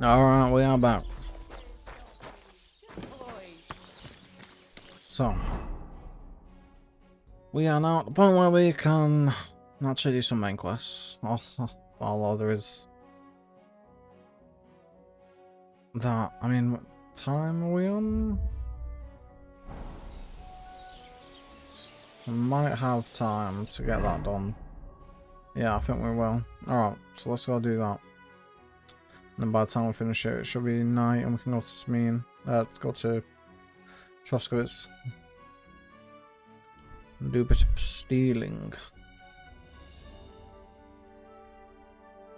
Alright, we are back. So, we are now at the point where we can actually do some main quests. Although there is that. I mean, what time are we on? I might have time to get that done. Yeah, I think we will. Alright, so let's go do that. And then by the time we finish it, it should be night and we can go to Smeen. Go to Troskowitz. And do a bit of stealing.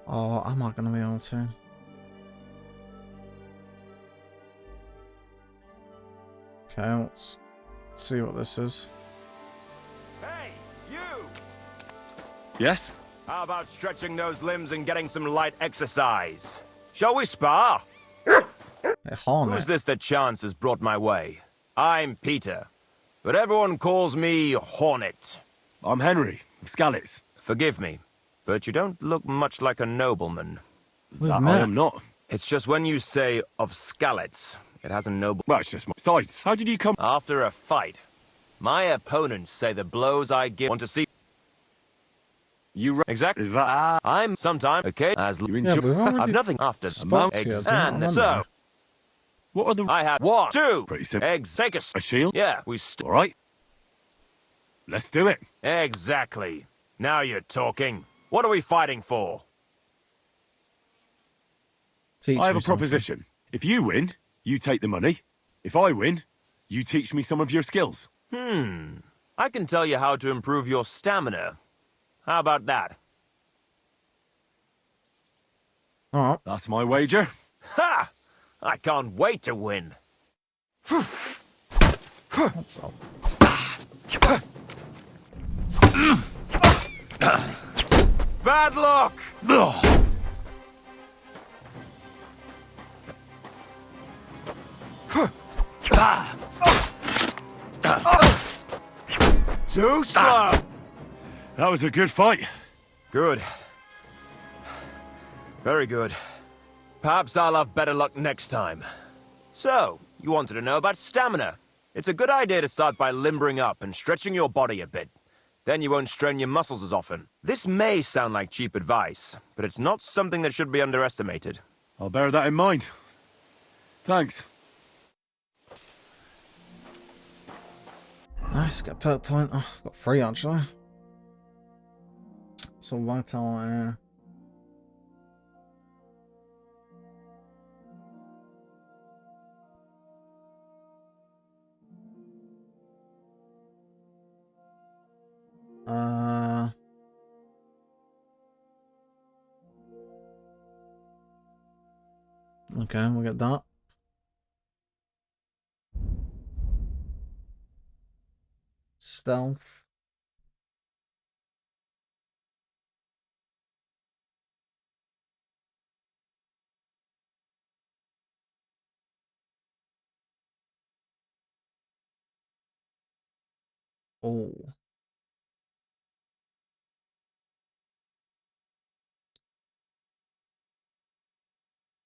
Oh, am I going to be able to? Okay, let's see what this is. Hey, you! Yes? How about stretching those limbs and getting some light exercise? Shall we spar? Hey, Hornet. Who's this that chance has brought my way? I'm Peter, but everyone calls me Hornet. I'm Henry, Skalitz. Forgive me, but you don't look much like a nobleman. I am not. It's just when you say of Skalitz, it has a noble... Well, it's just my size. How did you come? After a fight, my opponents say the blows I give want to see... You Exactly. Is that... I'm sometime, okay, as... You Yeah, enjoy... we've already I've nothing after spoke to you, I eggs, don't and remember. so... What are the... I had 1, 2 Pretty simple. eggs. Take A shield? Yeah, All right. Let's do it. Exactly. Now you're talking. What are we fighting for? Teach I have me a proposition. If you win, you take the money. If I win, you teach me some of your skills. I can tell you how to improve your stamina. How about that? something. Alright. That's my wager. Ha! I can't wait to win. Bad luck! Too slow! That was a good fight. Good. Very good. Perhaps I'll have better luck next time. So, you wanted to know about stamina. It's a good idea to start by limbering up and stretching your body a bit. Then you won't strain your muscles as often. This may sound like cheap advice, but it's not something that should be underestimated. I'll bear that in mind. Thanks. Nice, get a perk point. Oh, got 3 actually. So vitality. Okay, we'll get that. Stealth. Oh.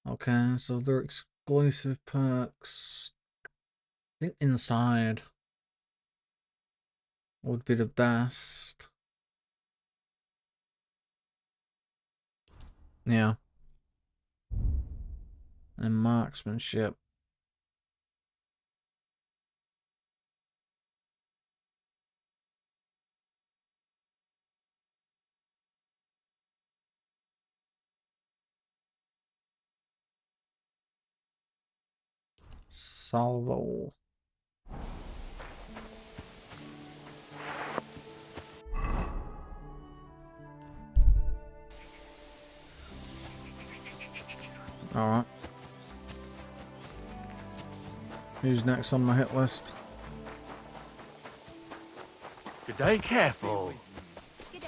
Okay, so they're exclusive perks. I think inside would be the best. Yeah. And marksmanship. Salvo. Alright. Who's next on my hit list? Good day, careful. Good day.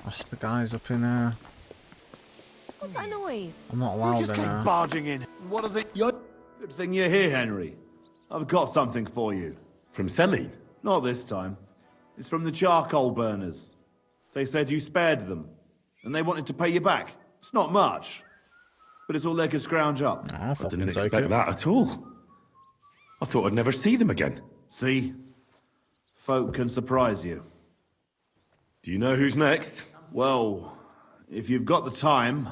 Oh, the guy's up in there. What's that noise? I'm not allowed in there. barging in. What is it? Good thing you're here, Henry. I've got something for you. From Semi? Not this time. It's from the charcoal burners. They said you spared them, and they wanted to pay you back. It's not much. but it's all they could scrounge up. I'll I fucking didn't take expect it. that at all. I thought I'd never see them again. See? Folk can surprise you. Do you know who's next? Well, if you've got the time,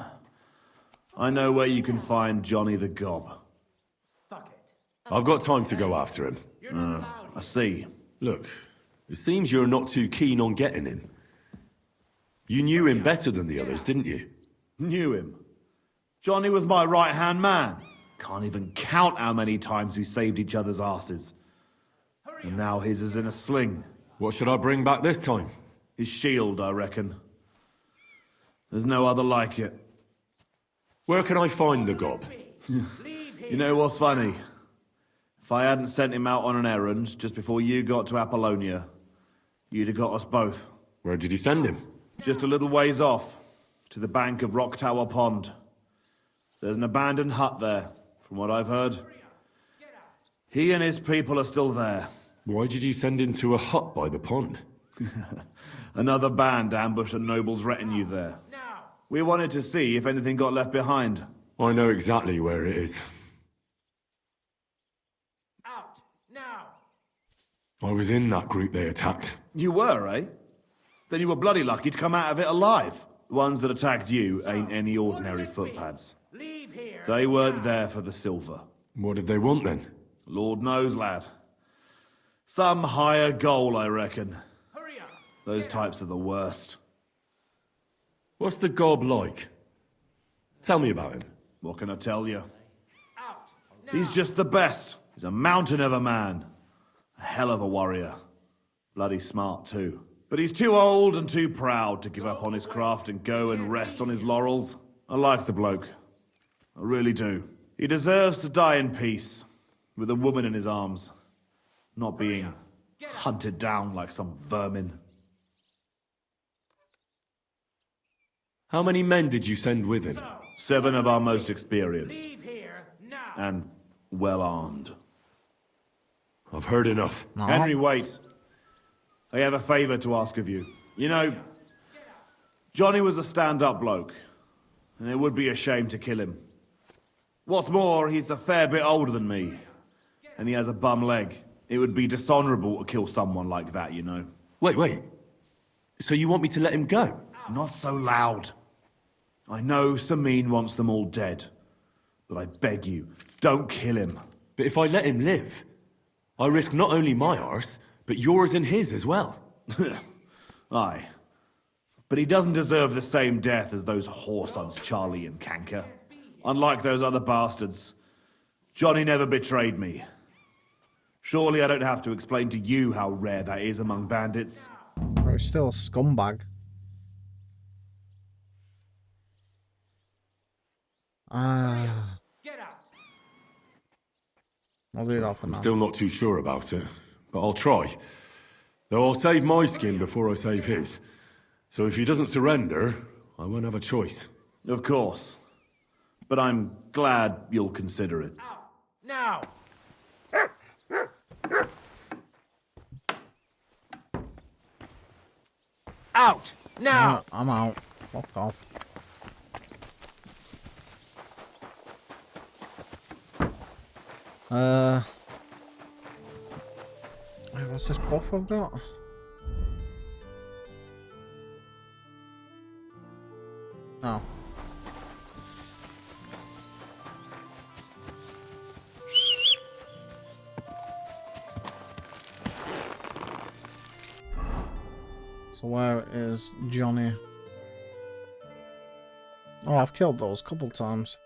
I know where you can find Johnny the Gob. I've got time to go after him. I see. Look, it seems you're not too keen on getting him. You knew him better than the others, didn't you? Knew him. Johnny was my right-hand man. Can't even count how many times we saved each other's asses. And now his is in a sling. What should I bring back this time? His shield, I reckon. There's no other like it. Where can I find the gob? You know what's funny? If I hadn't sent him out on an errand just before you got to Apollonia, you'd have got us both. Where did he send him? Just a little ways off, to the bank of Rock Tower Pond. There's an abandoned hut there, from what I've heard. He and his people are still there. Why did you send him to a hut by the pond? Another band ambushed a noble's retinue there. We wanted to see if anything got left behind. I know exactly where it is. Out now! I was in that group they attacked. You were, eh? Then you were bloody lucky to come out of it alive. The ones that attacked you ain't any ordinary footpads. Leave here! They weren't there for the silver. What did they want then? Lord knows, lad. Some higher goal, I reckon. Hurry up! Those types are the worst. What's the gob like? Tell me about him. What can I tell you? Out! He's just the best. He's a mountain of a man. A hell of a warrior. Bloody smart, too. But he's too old and too proud to give up on his craft and go and rest on his laurels. I like the bloke. I really do. He deserves to die in peace, with a woman in his arms, not being hunted down like some vermin. How many men did you send with him? 7 of our most experienced, Leave here now! and well armed. I've heard enough. No. Henry, wait. I have a favor to ask of you. You know, Johnny was a stand-up bloke, and it would be a shame to kill him. What's more, he's a fair bit older than me, and he has a bum leg. It would be dishonorable to kill someone like that, you know. Wait. So you want me to let him go? Not so loud. I know Samin wants them all dead, but I beg you, don't kill him. But if I let him live, I risk not only my arse, but yours and his as well. Aye. But he doesn't deserve the same death as those whoresons Charlie and Canker. Unlike those other bastards, Johnny never betrayed me. Surely I don't have to explain to you how rare that is among bandits. But he's still a scumbag. Get out! I'll do that for I'm now. still not too sure about it, but I'll try. Though I'll save my skin before I save his. So if he doesn't surrender, I won't have a choice. Of course. But I'm glad you'll consider it. Out! Now! Out! Now! I'm out. Fuck off. Wait, what's this buff I've got? Oh. So where is Johnny? Oh, I've killed those a couple times.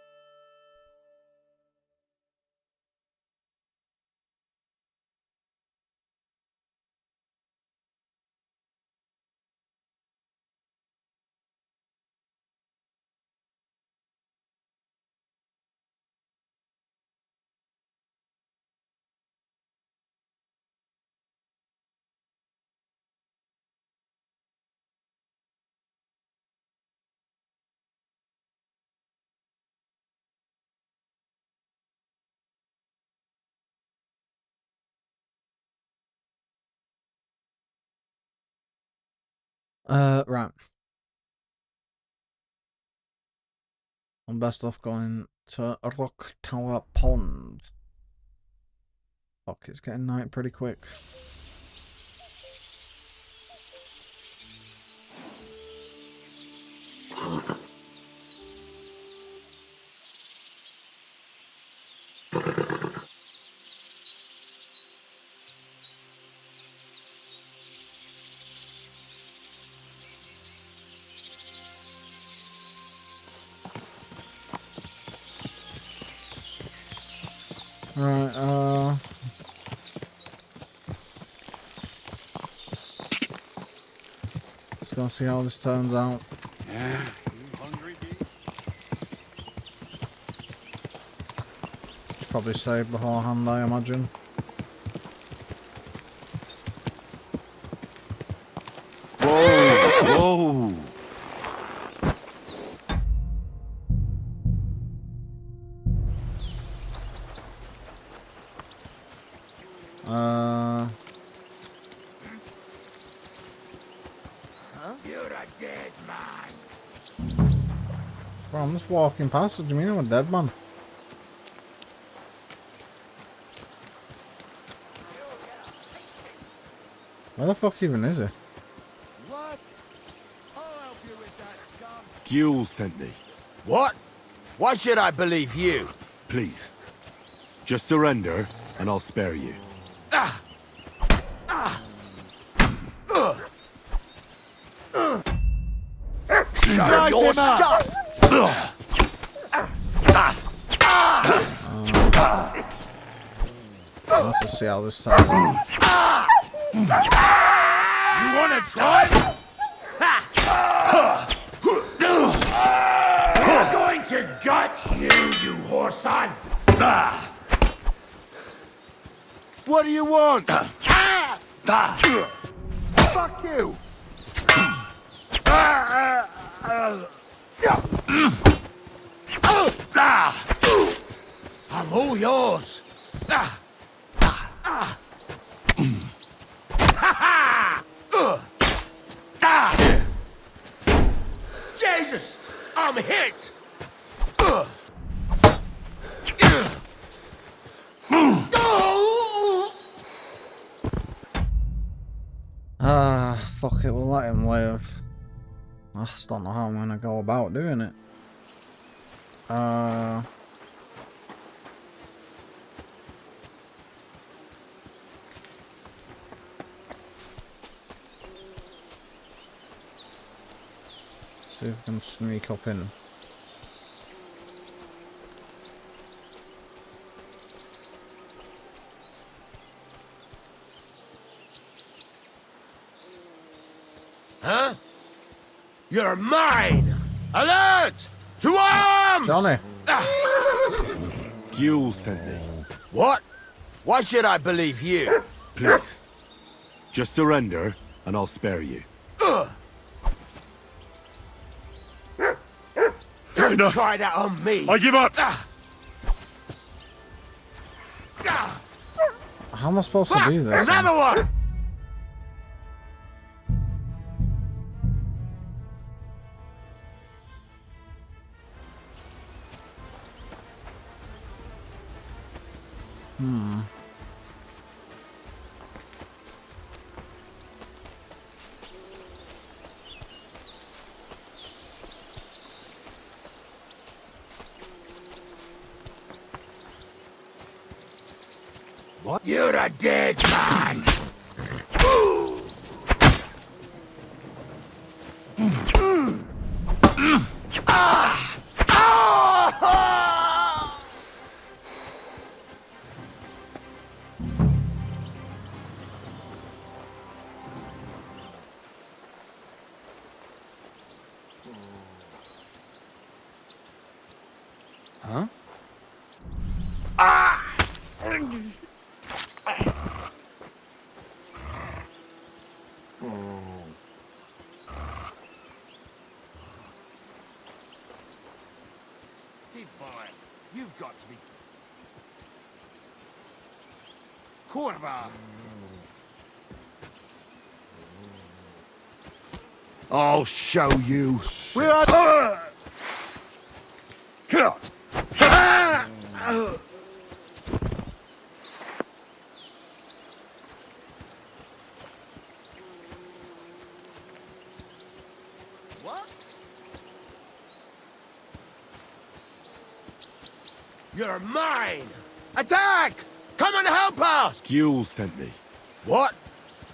Right. I'm best off going to Rock Tower Pond. Fuck, it's getting night pretty quick. Right, let's go see how this turns out. Probably saved beforehand, I imagine. Whoa! You're a dead man. Bro, I'm just walking past. What do you mean I'm a dead man? Where the fuck even is he? What? I'll help you with that, scum. Gule sent me. What? Why should I believe you? Please. Just surrender, and I'll spare you. Serve your stuff! Let's just see how this turns out. You wanna try? We're going to gut you whoreson! What do you want? Fuck you! I'm all yours! Jesus! I'm hit! Fuck it, we'll let him live. I just don't know how I'm gonna go about doing it. See if we can sneak up in. Huh? You're mine! Alert! To arms! Johnny! Gule sent me. What? Why should I believe you? Please. Just surrender, and I'll spare you. Don't try that on me! I give up! How am I supposed to do this? Another one! What? You're a dead man! Huh? Big boy, you've got to be... Corva! I'll show you. Where are... What? You're mine! Attack! Come and help us! Gules sent me. What?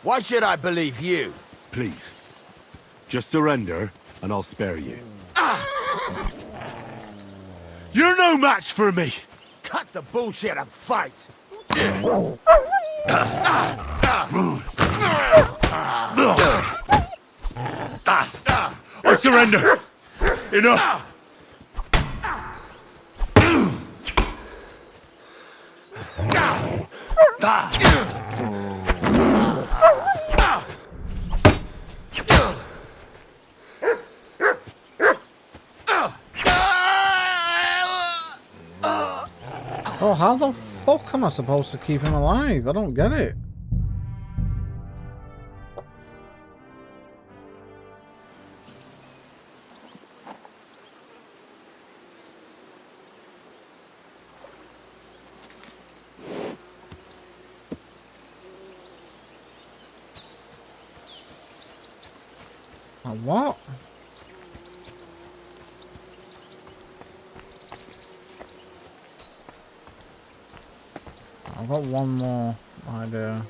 Why should I believe you? Please. Just surrender, and I'll spare you. You're no match for me! Cut the bullshit and fight! I surrender! Enough! Oh, how the fuck am I supposed to keep him alive? I don't get it. What? I've got one more idea.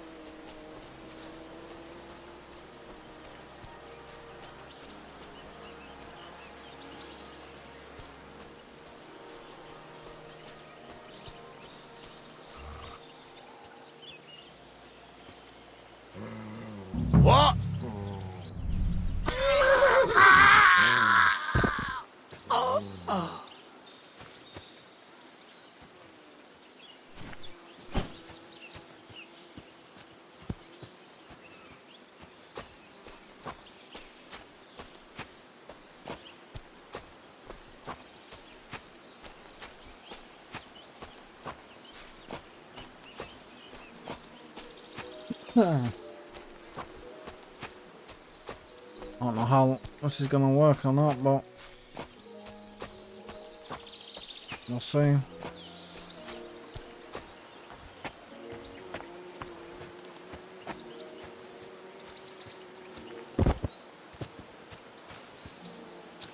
What? I don't know how this is gonna work or not, but we'll see.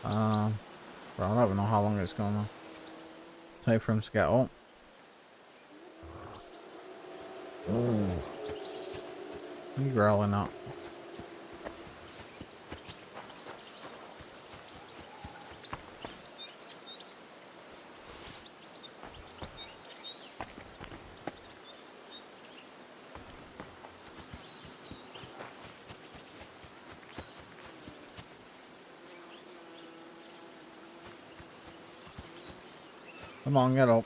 But I don't even know how long it's gonna take for him to get up. You growling up. Come on, get up.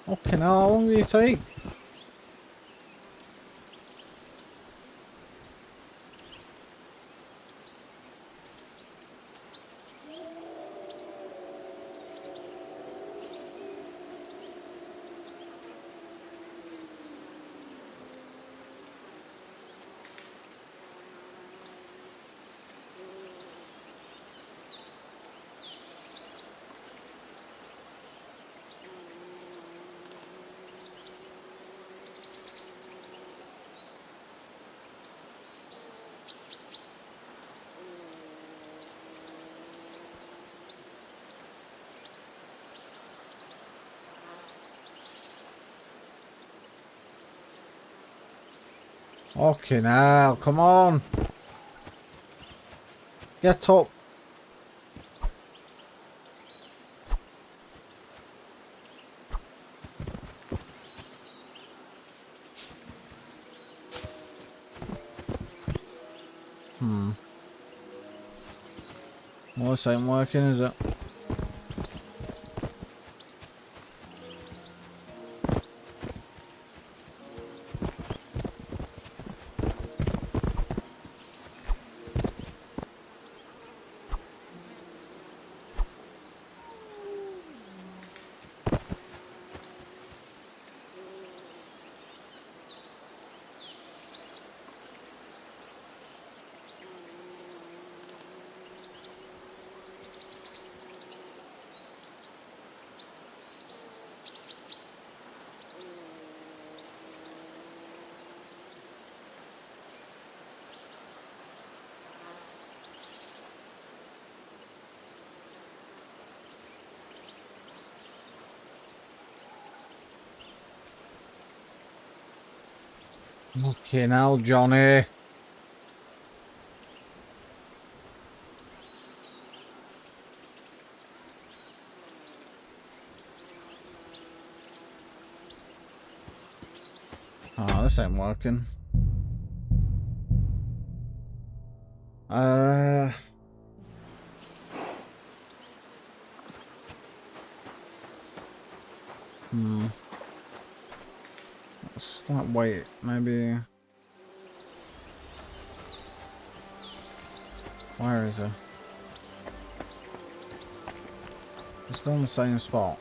Okay, now how long do you take? Fucking hell, come on. Get up. Well, this ain't working, is it? Fucking hell, Johnny. Oh, this ain't working. Let's not wait, maybe. Where is it? It's still in the same spot.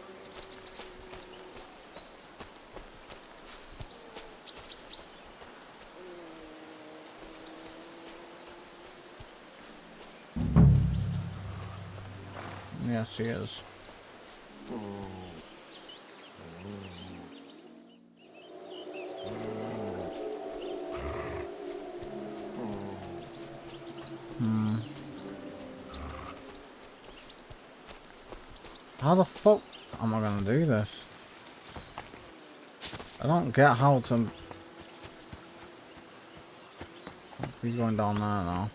Yes, he is. How the fuck am I gonna do this? I don't get how to... He's going down there now.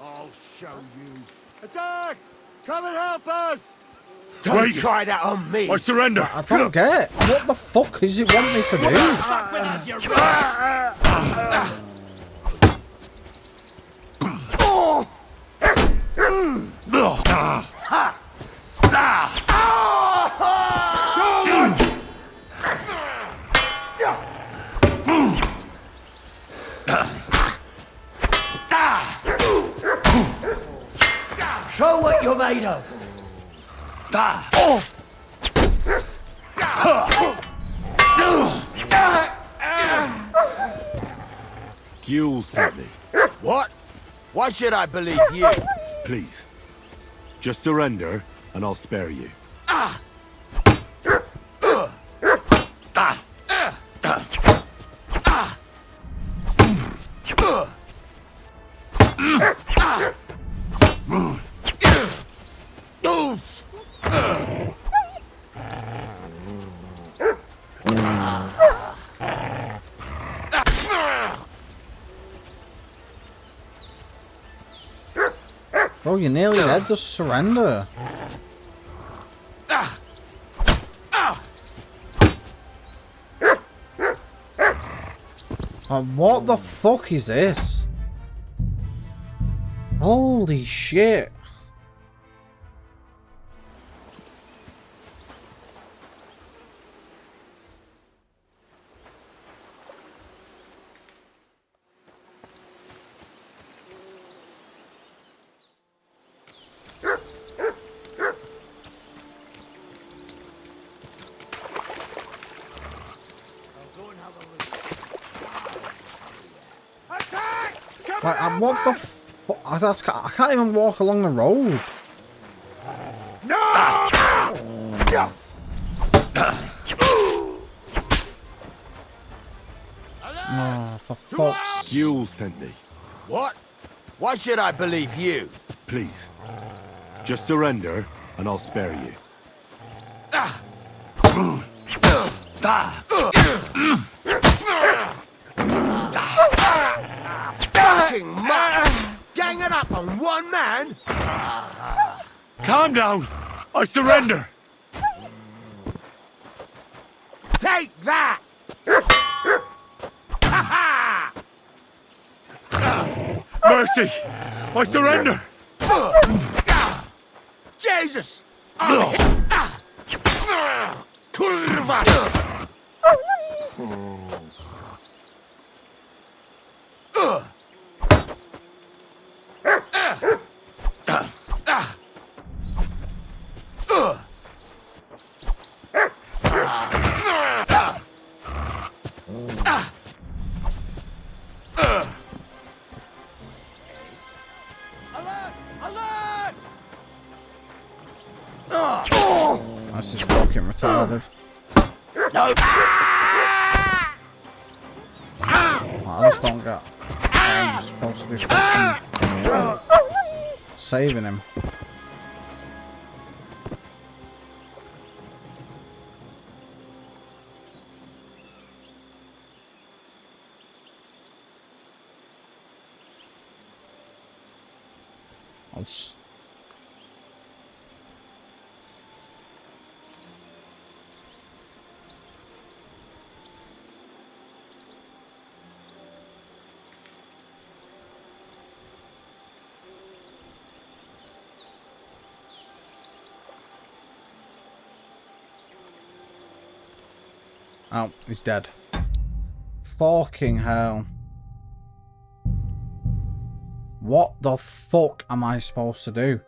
I'll show you. Attack! Come and help us! Don't try that on me! I surrender! I don't get it. What the fuck does it want me to do? Show what you're made of. You'll sent me. What? Why should I believe you? Please. Just surrender, and I'll spare you. Bro, you're nearly dead. Just surrender. What the fuck is this? Holy shit. Like, what the fuck? I can't even walk along the road. Oh, For fuck's... Yule sent me. What? Why should I believe you? Please. Just surrender, and I'll spare you. Fucking much! Gang it up on one man? Calm down! I surrender! Take that! Mercy! I surrender! Jesus! That's just fucking retarded. No. I just don't get... I'm supposed to be fucking... saving him. Oh, he's dead. Fucking hell. What the fuck am I supposed to do?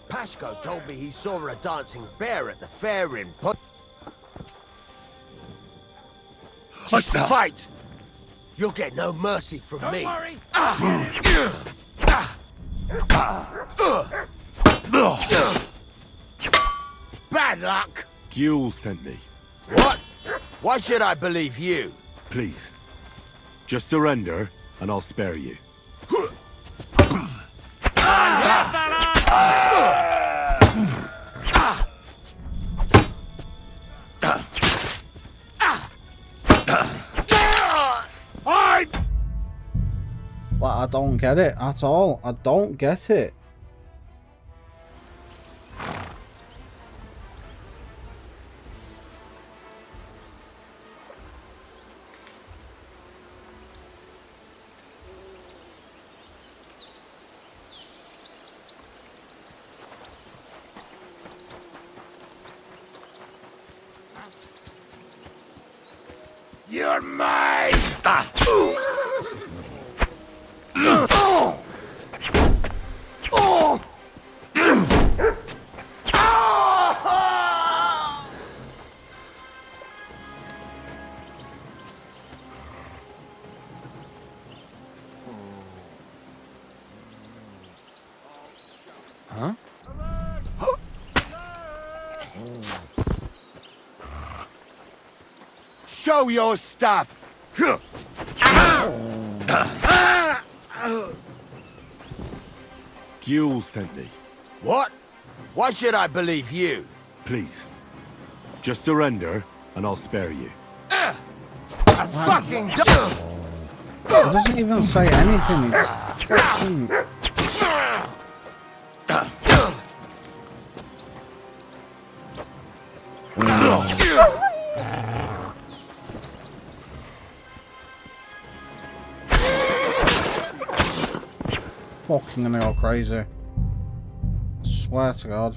Pashko told me he saw a dancing bear at the fair in Put. Just fight! You'll get no mercy from me. Don't worry. Bad luck. Yule sent me. What? Why should I believe you? Please. Just surrender, and I'll spare you. Well, I don't get it at all. I don't get it. You're mine! Huh? Show your stuff! Gules sent me. What? Why should I believe you? Please. Just surrender, and I'll spare you. I fucking It doesn't even say anything. It's fucking... Fucking gonna go crazy. Swear to God.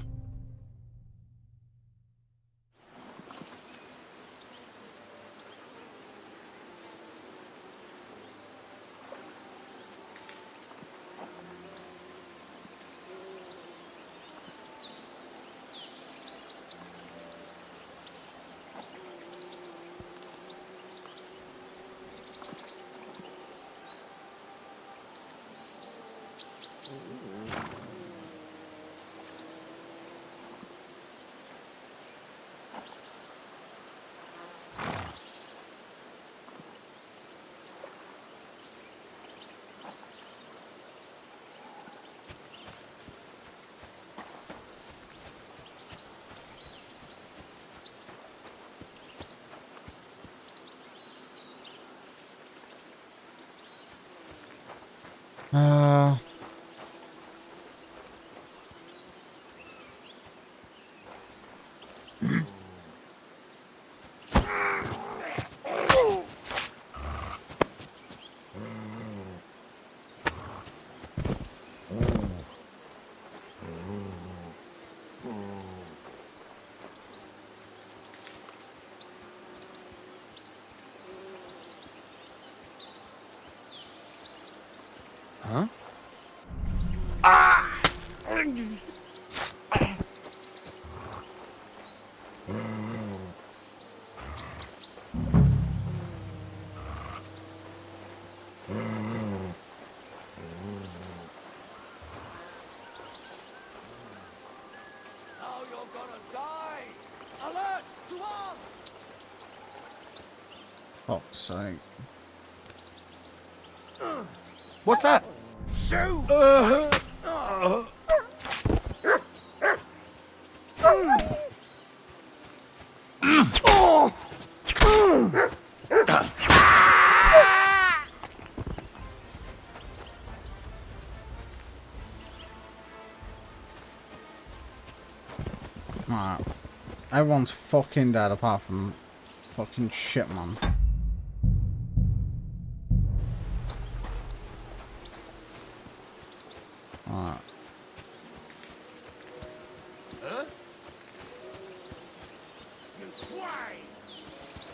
Huh? Now you're gonna die! Alert! To arms! Fuck's sake. What's that? Shoot! Alright. Everyone's fucking dead apart from fucking shit, man. Alright.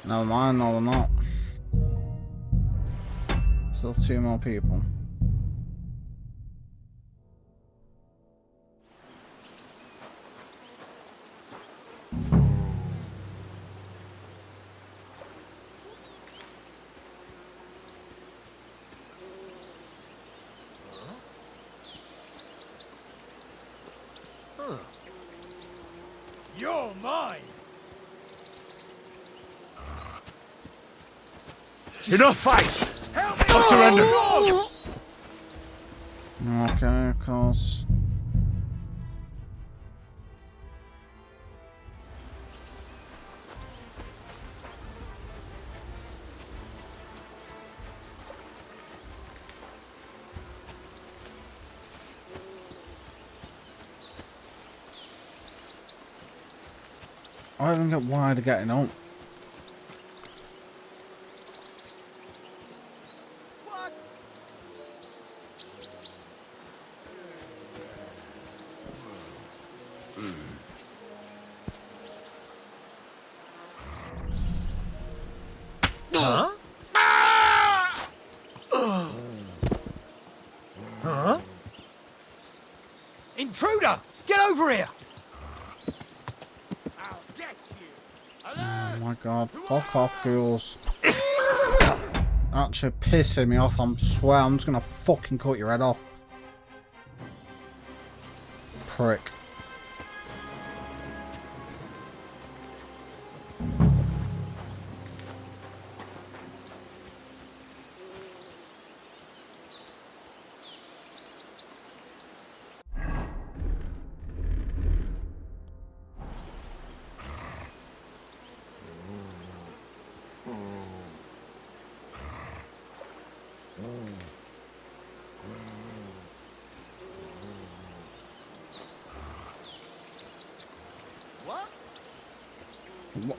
Never mind, no, they're not. Still 2 more people. You're mine! Enough fight! Help me! I'll surrender! Okay, of course. I don't even get why they're getting up. Huh? Huh? Intruder! Get over here! I'll get you. Oh my god, fuck off, ghouls. Actually pissing me off, I swear I'm just gonna fucking cut your head off. Prick.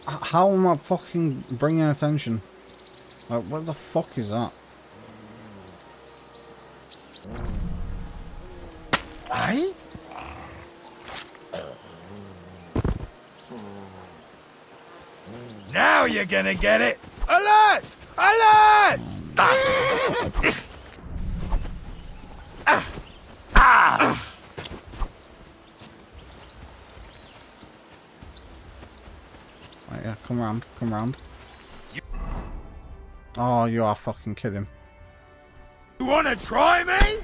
How am I fucking bringing attention? Like, what the fuck is that? Eh? Now you're gonna get it! Alert! Alert! Right, yeah, come round, come round. Oh, you are fucking kidding. You wanna try me?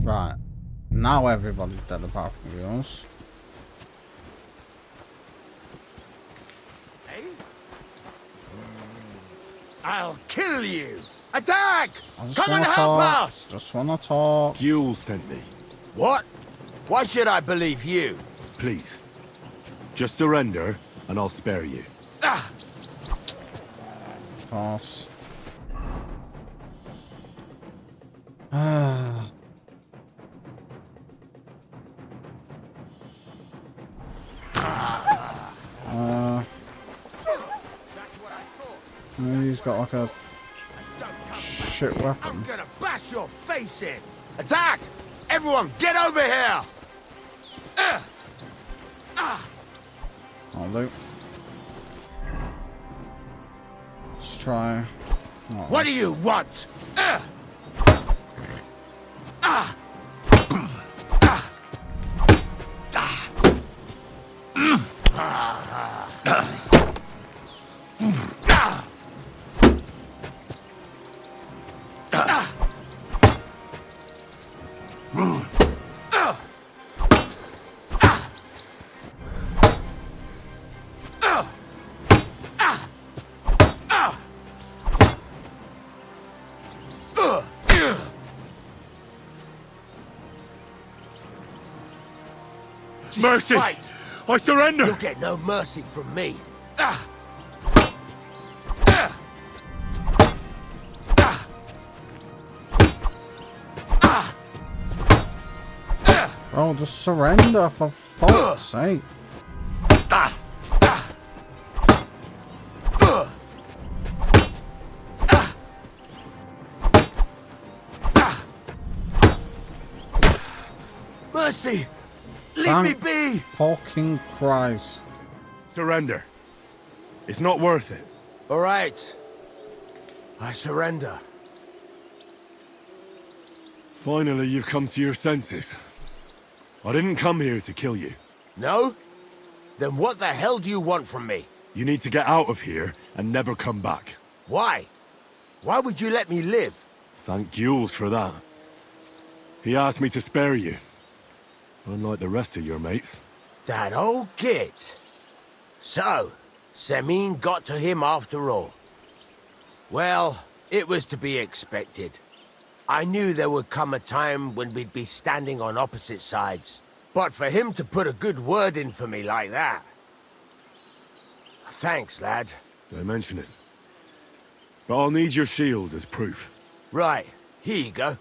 Right. Now everybody's dead apart from yours. I'll kill you! Attack! I just Come and wanna help talk. us! Just wanna talk. Gules sent me. What? Why should I believe you? Please. Just surrender, and I'll spare you. Ah! Of course. Ah. He's got like a shit I'm weapon. gonna bash your face in! Attack! Everyone, get over here! I'll do. Let's try. What do you want? Mercy! Fight. I surrender! You'll get no mercy from me. Oh, just surrender for fuck's sake. Mercy! Leave me Thank be! fucking Christ. Surrender. It's not worth it. All right. I surrender. Finally, you've come to your senses. I didn't come here to kill you. No? Then what the hell do you want from me? You need to get out of here and never come back. Why? Why would you let me live? Thank Gules for that. He asked me to spare you. Unlike the rest of your mates. That old git. So, Semin got to him after all. Well, it was to be expected. I knew there would come a time when we'd be standing on opposite sides. But for him to put a good word in for me like that... Thanks, lad. Don't mention it. But I'll need your shield as proof. Right, here you go.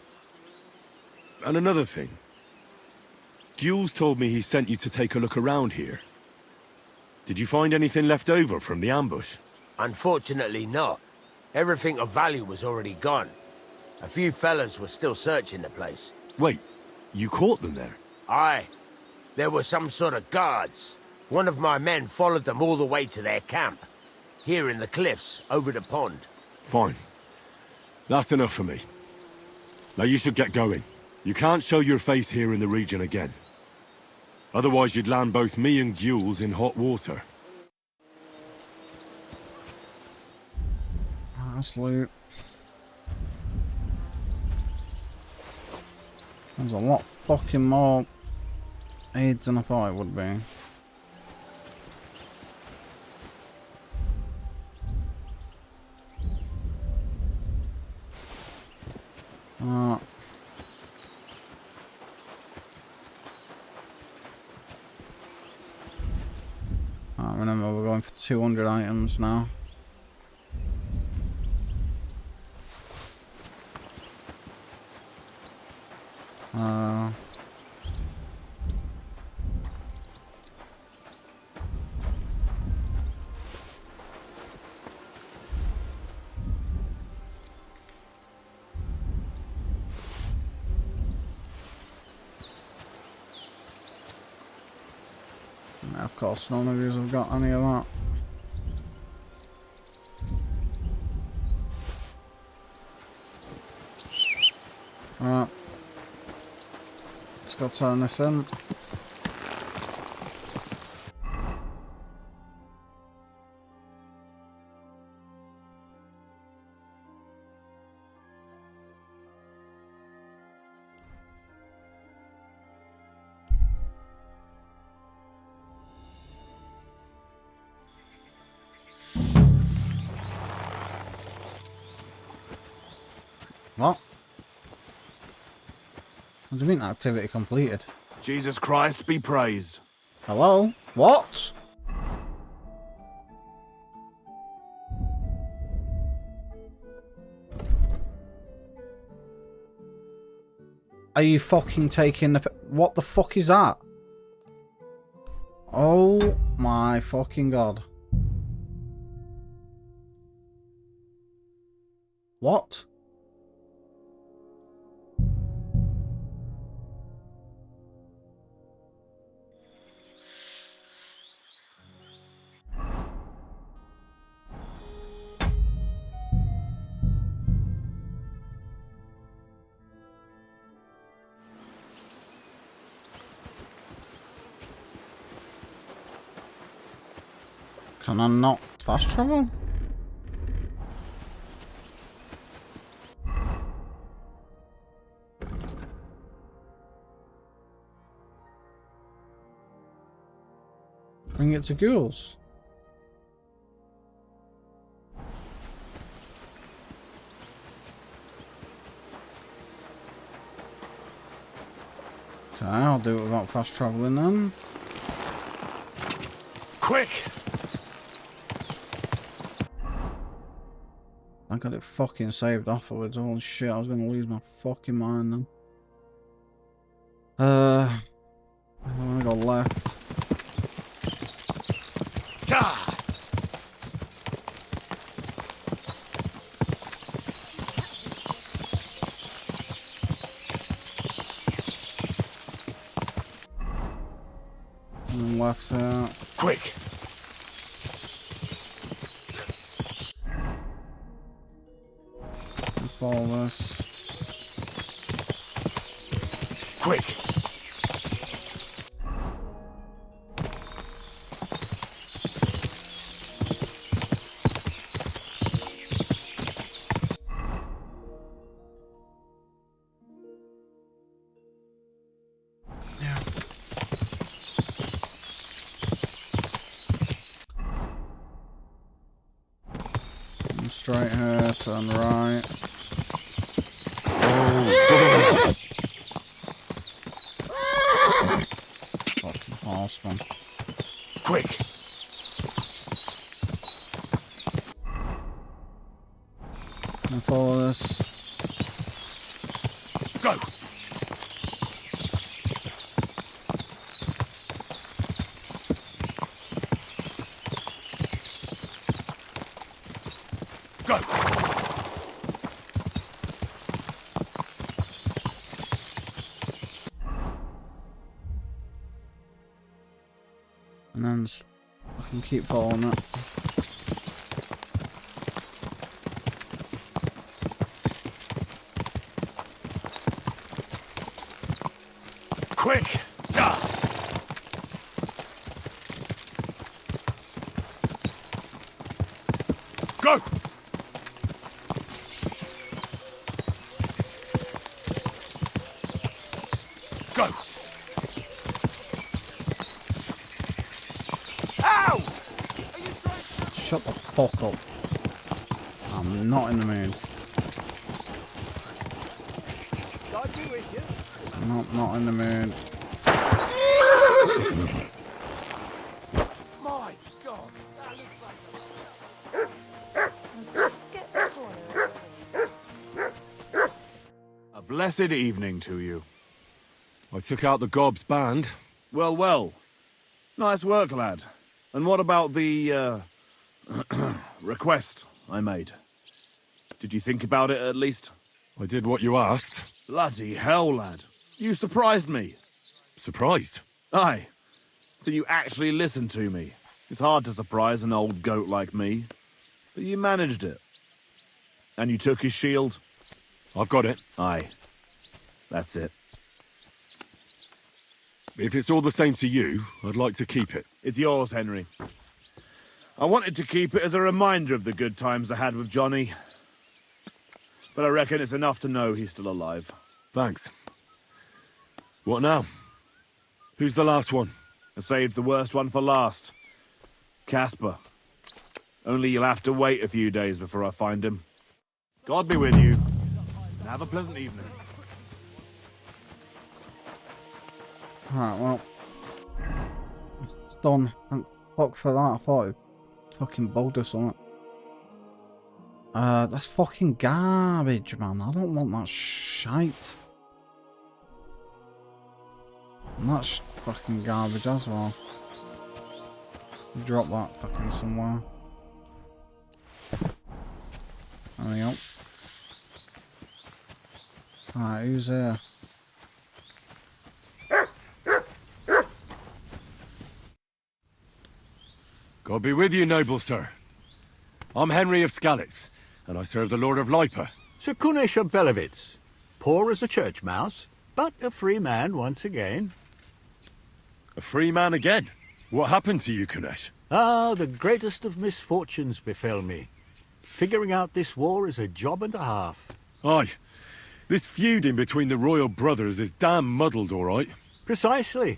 And another thing. Gules told me he sent you to take a look around here. Did you find anything left over from the ambush? Unfortunately not. Everything of value was already gone. A few fellas were still searching the place. Wait, you caught them there? Aye. There were some sort of guards. One of my men followed them all the way to their camp. Here in the cliffs, over the pond. Fine. That's enough for me. Now you should get going. You can't show your face here in the region again. Otherwise you'd land both me and Gules in hot water. That's loot. There's a lot fucking more aids than I thought it would be. Remember, we're going for 200 items now. Of course, none of you have got any of that. Alright. Let's go turn this in. What? What do you mean activity completed? Jesus Christ be praised. Hello? What? Are you fucking taking the... What the fuck is that? Oh my fucking god. What? Can I not fast travel? Bring it to ghouls. Okay, I'll do it without fast traveling then. Quick! I got it fucking saved afterwards. Holy shit, I was gonna lose my fucking mind then. I've only got left. Ah! And left there. Quick! Follow this. Quick! Straight here, turn right. Fucking horseman. Quick! And follow this. Go! Go! And then I can keep following it. Quick! Ah! Go! Go! Ow! Shut the fuck up. I'm not in the mood. Not in the mood. My Just get the corner. A blessed evening to you. I took out the gob's band. Well, well. Nice work, lad. And what about the, request I made? Did you think about it, at least? I did what you asked. Bloody hell, lad. You surprised me. Surprised? Aye. Did you actually listen to me? It's hard to surprise an old goat like me. But you managed it. And you took his shield? I've got it. Aye. That's it. If it's all the same to you, I'd like to keep it. It's yours, Henry. I wanted to keep it as a reminder of the good times I had with Johnny. But I reckon it's enough to know he's still alive. Thanks. What now? Who's the last one? I saved the worst one for last. Casper. Only you'll have to wait a few days before I find him. God be with you, and have a pleasant evening. Alright, well. It's done. Thank fuck for that. I thought it fucking bugged or something. That's fucking garbage, man. I don't want that shite. And that's fucking garbage as well. Drop that fucking somewhere. There we go. Alright, who's here? God be with you, noble sir. I'm Henry of Skalitz, and I serve the Lord of Lipa. Sir Kunesh of Belevitz. Poor as a church mouse, but a free man once again. A free man again? What happened to you, Kunesh? Ah, the greatest of misfortunes befell me. Figuring out this war is a job and a half. Aye. This feuding between the royal brothers is damn muddled, all right. Precisely.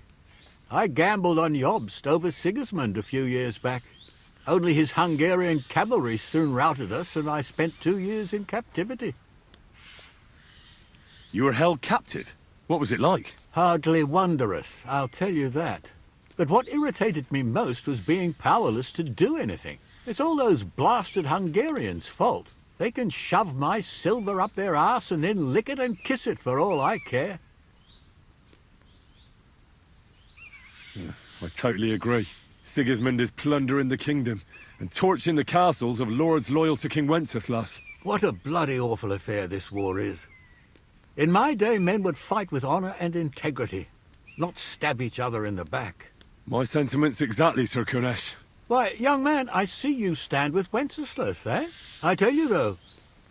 I gambled on Jobst over Sigismund a few years back. Only his Hungarian cavalry soon routed us, and I spent 2 years in captivity. You were held captive? What was it like? Hardly wondrous, I'll tell you that. But what irritated me most was being powerless to do anything. It's all those blasted Hungarians' fault. They can shove my silver up their arse and then lick it and kiss it for all I care. I totally agree. Sigismund is plundering the kingdom and torching the castles of lords loyal to King Wenceslas. What a bloody awful affair this war is. In my day, men would fight with honor and integrity, not stab each other in the back. My sentiments exactly, Sir Kunesh. Why, young man, I see you stand with Wenceslas, eh? I tell you, though,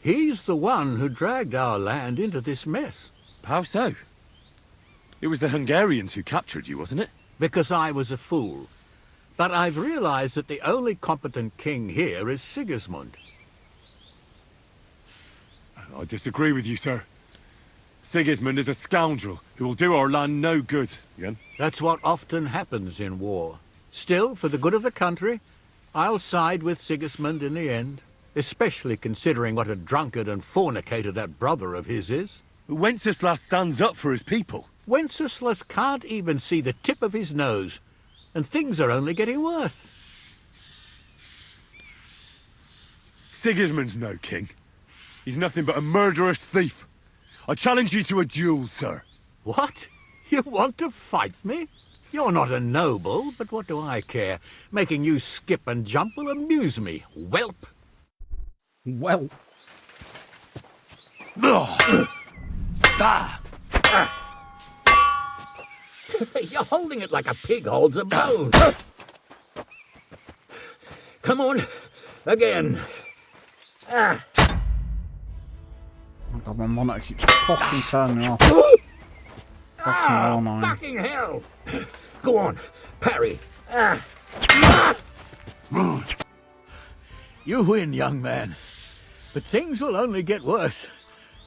he's the one who dragged our land into this mess. How so? It was the Hungarians who captured you, wasn't it? Because I was a fool. But I've realized that the only competent king here is Sigismund. I disagree with you, sir. Sigismund is a scoundrel who will do our land no good. Again? That's what often happens in war. Still, for the good of the country, I'll side with Sigismund in the end, especially considering what a drunkard and fornicator that brother of his is. Wenceslas stands up for his people. Wenceslas can't even see the tip of his nose, and things are only getting worse. Sigismund's no king. He's nothing but a murderous thief. I challenge you to a duel, sir. What? You want to fight me? You're not a noble, but what do I care? Making you skip and jump will amuse me, whelp. Well. You're holding it like a pig holds a bone. Come on, again. Ah. Oh God, my monitor keeps fucking turning off. Fucking hell, man. Fucking hell. Go on, parry. Ah. You win, young man. But things will only get worse.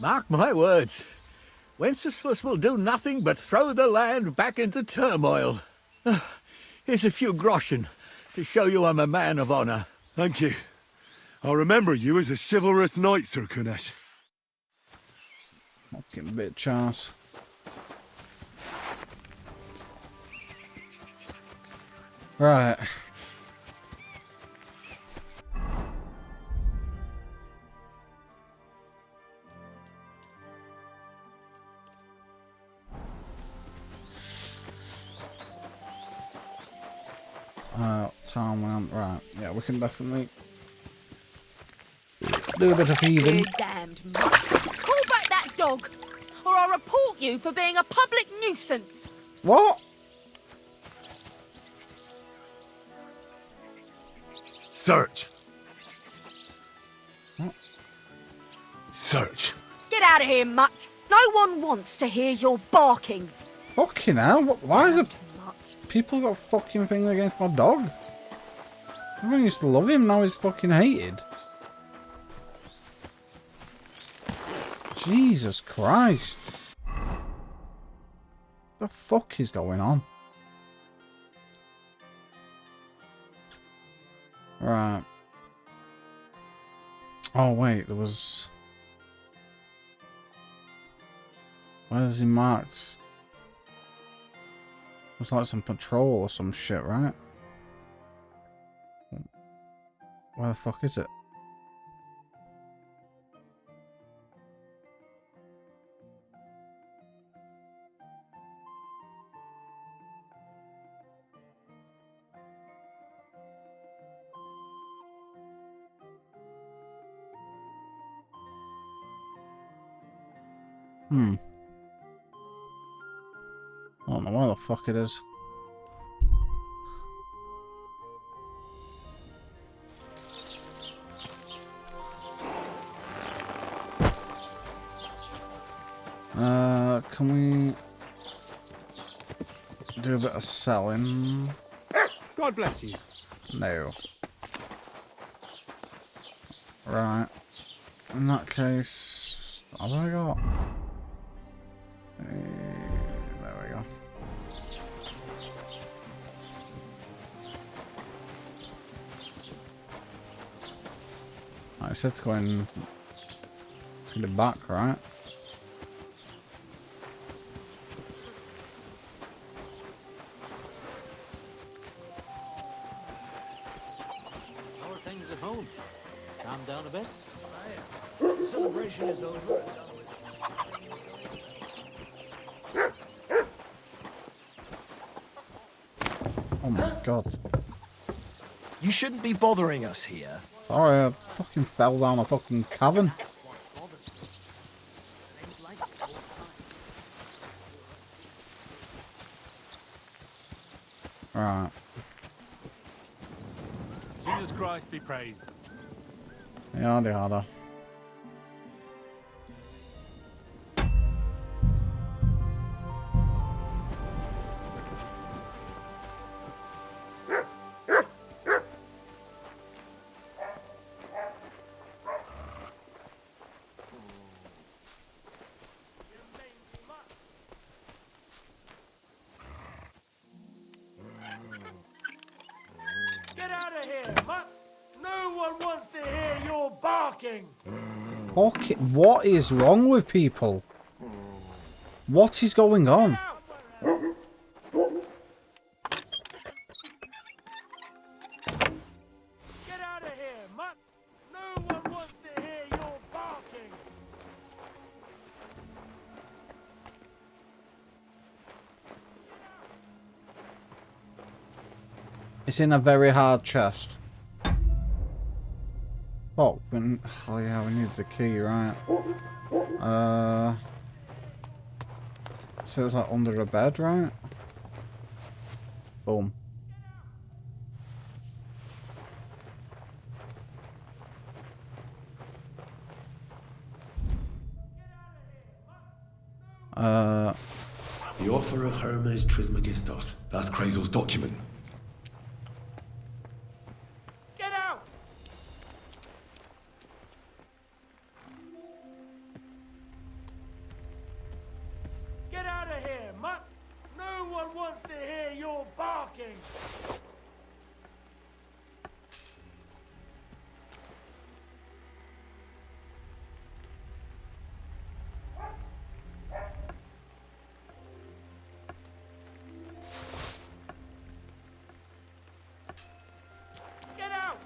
Mark my words. Wenceslas will do nothing but throw the land back into turmoil. Here's a few groschen to show you I'm a man of honor. Thank you. I'll remember you as a chivalrous knight, Sir Kunesh. Fucking bitch ass. Right. town man. Right, yeah, we can definitely do a bit of thieving. You damned mutt. Call back that dog, or I'll report you for being a public nuisance. What? Search! What? Search! Get out of here, mutt. No one wants to hear your barking. Fucking hell, why is it Mutt. people got fucking thing against my dog? Everyone used to love him, now he's fucking hated. Jesus Christ. What the fuck is going on? Right. Oh wait, there was... Where is he marked? It was like some patrol or some shit, right? Where the fuck is it? I don't know where the fuck it is. Can we do a bit of selling? God bless you. No. Right. In that case, what have I got? There we go. I said to go in the back, right? How are things at home? Calm down a bit? The celebration is over and done with. Oh my god. You shouldn't be bothering us here. Sorry, I fucking fell down a fucking cavern. Right. Jesus Christ be praised. Yada yada. Get out of here, mutt! No one wants to hear your barking! Okay, what is wrong with people? What is going on? Get out of here, mutt! No one wants to hear your barking! It's in a very hard chest. Oh, oh yeah, we need the key, right? So it's like under a bed, right? Boom. The author of Hermes Trismegistos. That's Krazel's document. Get out! Get out of here, mutt! No one wants to hear your barking! Get out!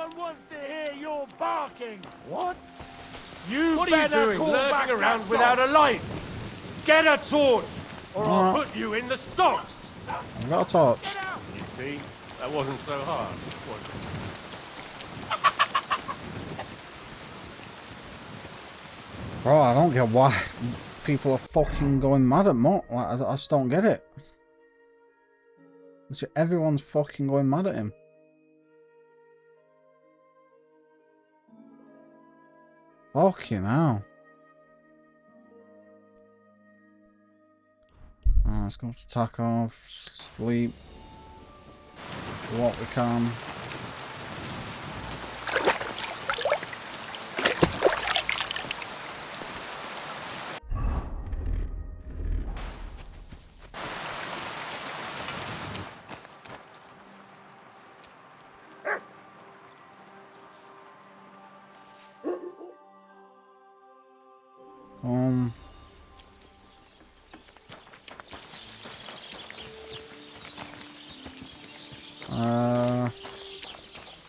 one wants to hear your barking. What? You What are you better doing, call lurking back around that without dog. a light? Get a torch, or I'll Alright. put you in the stocks. I've got a torch. Get out. You see, that wasn't so hard, was it? Bro, I don't get why people are fucking going mad at Mutt. Like, I just don't get it. Everyone's fucking going mad at him. Fucking hell. Let's go to taco, sleep, do what we can.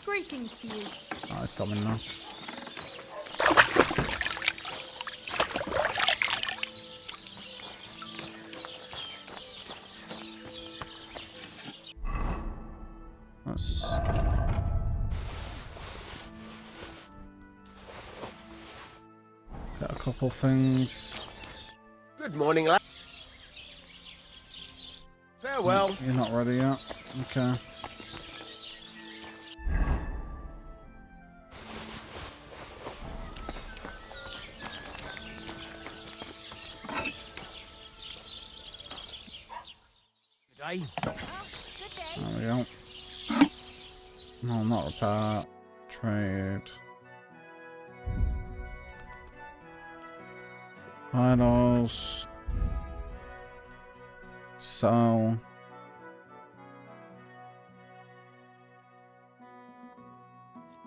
Greetings to you. Oh, it's coming now. Let's get a couple things. Good morning, lad. Farewell. You're not ready yet? Okay. Good day. There we go. No, not repair. Trade. Idols. Sell.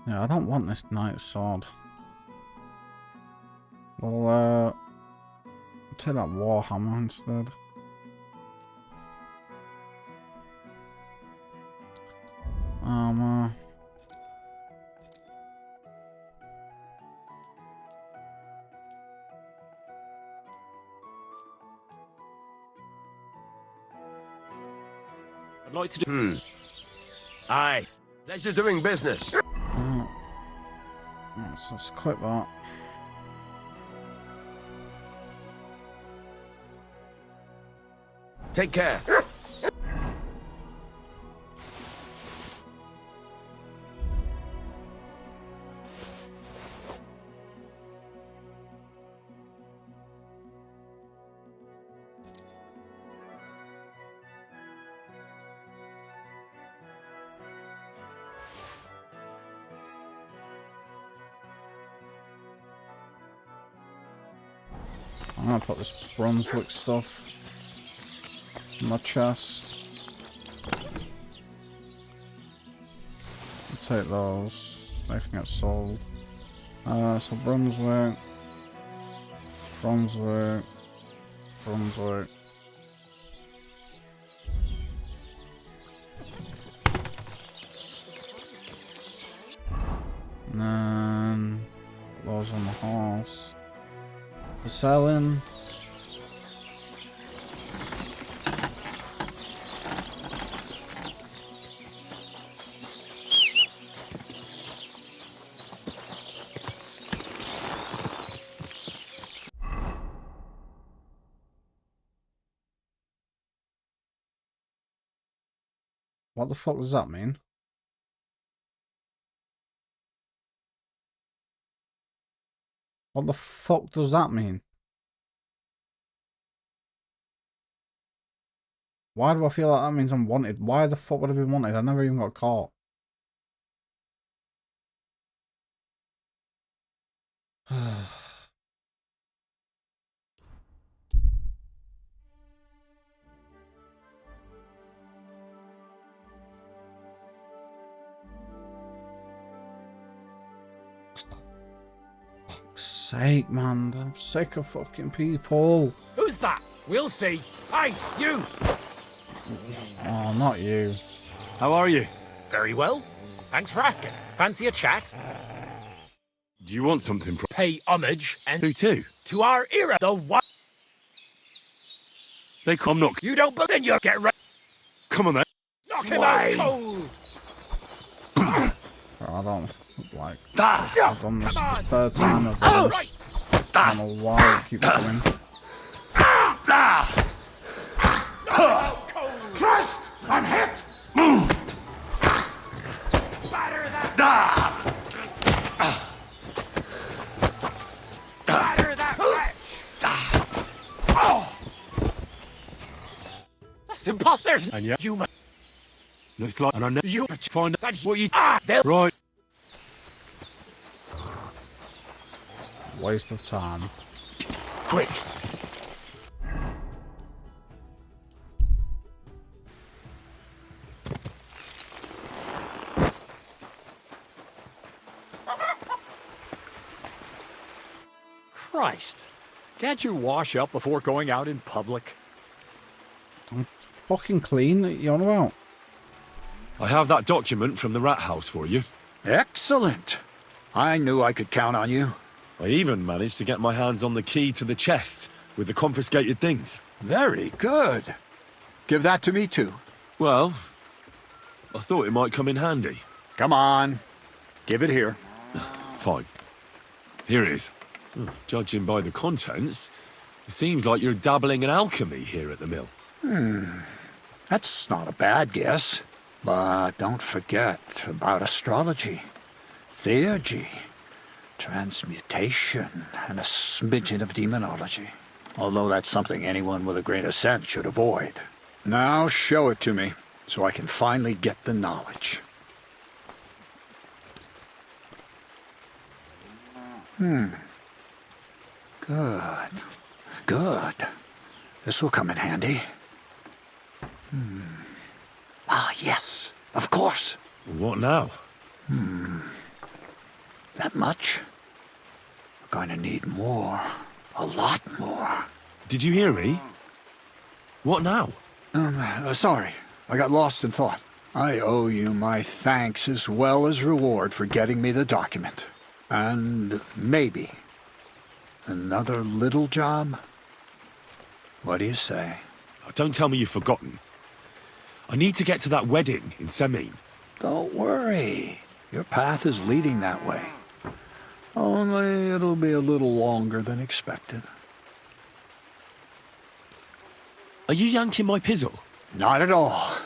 Yeah, I don't want this knight sword. Well, take that warhammer instead. Armor. I'd like to do... Aye. Pleasure doing business. Let's quit that. Take care. I'm gonna put this Brunswick stuff in my chest. I'll take those. They can get sold. So Brunswick, Brunswick, Brunswick. And then those on the horse. For selling. What the fuck does that mean? What the fuck does that mean? Why do I feel like that means I'm wanted? Why the fuck would I be wanted? I never even got caught. Fuck's sake, man. I'm sick of fucking people. Who's that? We'll see. Hey, you! Oh, not you. How are you? Very well. Thanks for asking. Fancy a chat? Do you want something from... Pay homage and... Who to? To our era, the one... They come knock. You don't believe you get right. Come on then. Knock him out cold! I don't like. I've done this the third time I've done this. I don't know why it keeps going. Christ! I'm hit! Batter that... Batter that wretch! That's impossible! And yeah, You... looks like... And I never... You... Find That... what you... They'll... Right. Waste of time. Quick! Christ. Can't you wash up before going out in public? I'm fucking clean. What are you on about? I have that document from the rat house for you. Excellent. I knew I could count on you. I even managed to get my hands on the key to the chest with the confiscated things. Very good. Give that to me too. Well, I thought it might come in handy. Come on. Give it here. Fine. Here it is. Judging by the contents, it seems like you're dabbling in alchemy here at the mill. That's not a bad guess. But don't forget about astrology, theurgy, transmutation, and a smidgen of demonology. Although that's something anyone with a grain of sense should avoid. Now show it to me, so I can finally get the knowledge. Good. Good. This will come in handy. Ah, yes. Of course. What now? That much? We're going to need more. A lot more. Did you hear me? What now? Sorry. I got lost in thought. I owe you my thanks as well as reward for getting me the document. And maybe another little job? What do you say? Oh, don't tell me you've forgotten. I need to get to that wedding in Semin. Don't worry. Your path is leading that way. Only it'll be a little longer than expected. Are you yanking my pizzle? Not at all.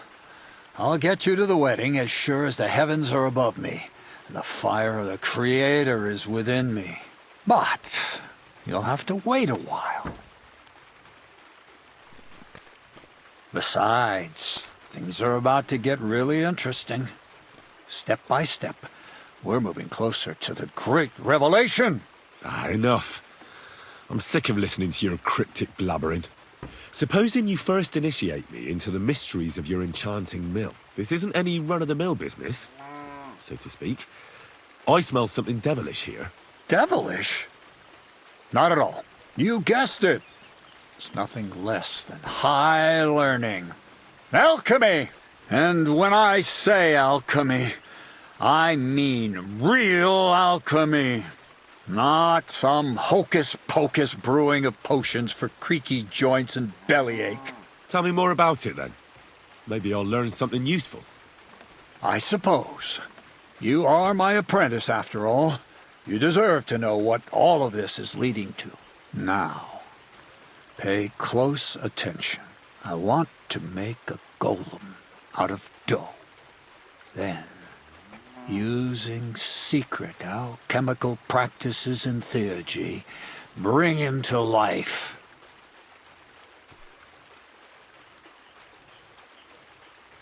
I'll get you to the wedding as sure as the heavens are above me, and the fire of the Creator is within me. But you'll have to wait a while. Besides, things are about to get really interesting. Step by step, we're moving closer to the great revelation. Enough. I'm sick of listening to your cryptic blabbering. Supposing you first initiate me into the mysteries of your enchanting mill. This isn't any run-of-the-mill business, so to speak. I smell something devilish here. Devilish? Not at all. You guessed it. It's nothing less than high learning. Alchemy! And when I say alchemy, I mean real alchemy. Not some hocus-pocus brewing of potions for creaky joints and bellyache. Tell me more about it, then. Maybe I'll learn something useful. I suppose. You are my apprentice, after all. You deserve to know what all of this is leading to. Now, pay close attention. I want to make a golem out of dough. Then, using secret alchemical practices and theurgy, bring him to life.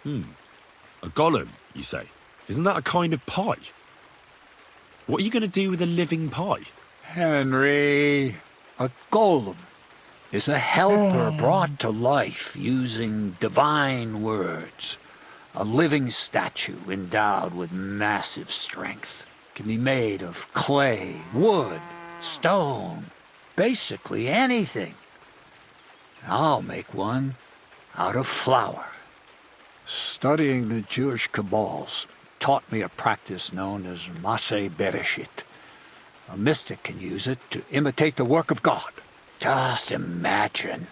A golem, you say? Isn't that a kind of pie? What are you going to do with a living pie? Henry, a golem is a helper brought to life using divine words. A living statue endowed with massive strength. Can be made of clay, wood, stone, basically anything. I'll make one out of flour. Studying the Jewish Kabbals taught me a practice known as Masse Bereshit. A mystic can use it to imitate the work of God. Just imagine.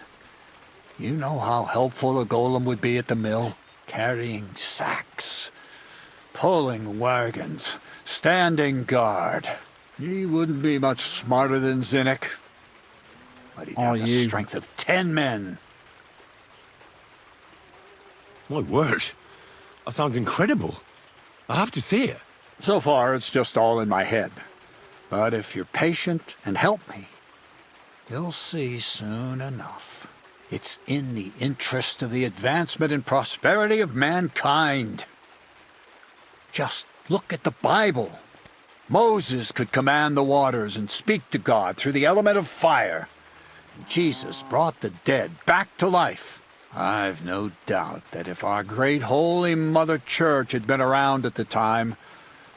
You know how helpful a golem would be at the mill? Carrying sacks, pulling wagons, standing guard. He wouldn't be much smarter than Zinnik, but he'd have the strength of 10 men. My word. That sounds incredible. I have to see it. So far, it's just all in my head. But if you're patient and help me, you'll see soon enough. It's in the interest of the advancement and prosperity of mankind. Just look at the Bible. Moses could command the waters and speak to God through the element of fire. And Jesus brought the dead back to life. I've no doubt that if our great Holy Mother Church had been around at the time,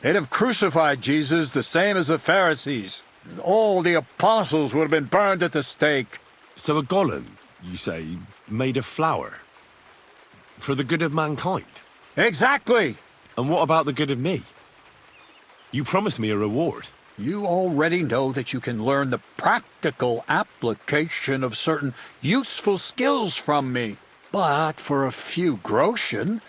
they'd have crucified Jesus the same as the Pharisees. And all the apostles would have been burned at the stake. So a golem, you say, made of flour? For the good of mankind? Exactly! And what about the good of me? You promised me a reward. You already know that you can learn the practical application of certain useful skills from me. But for a few groschen,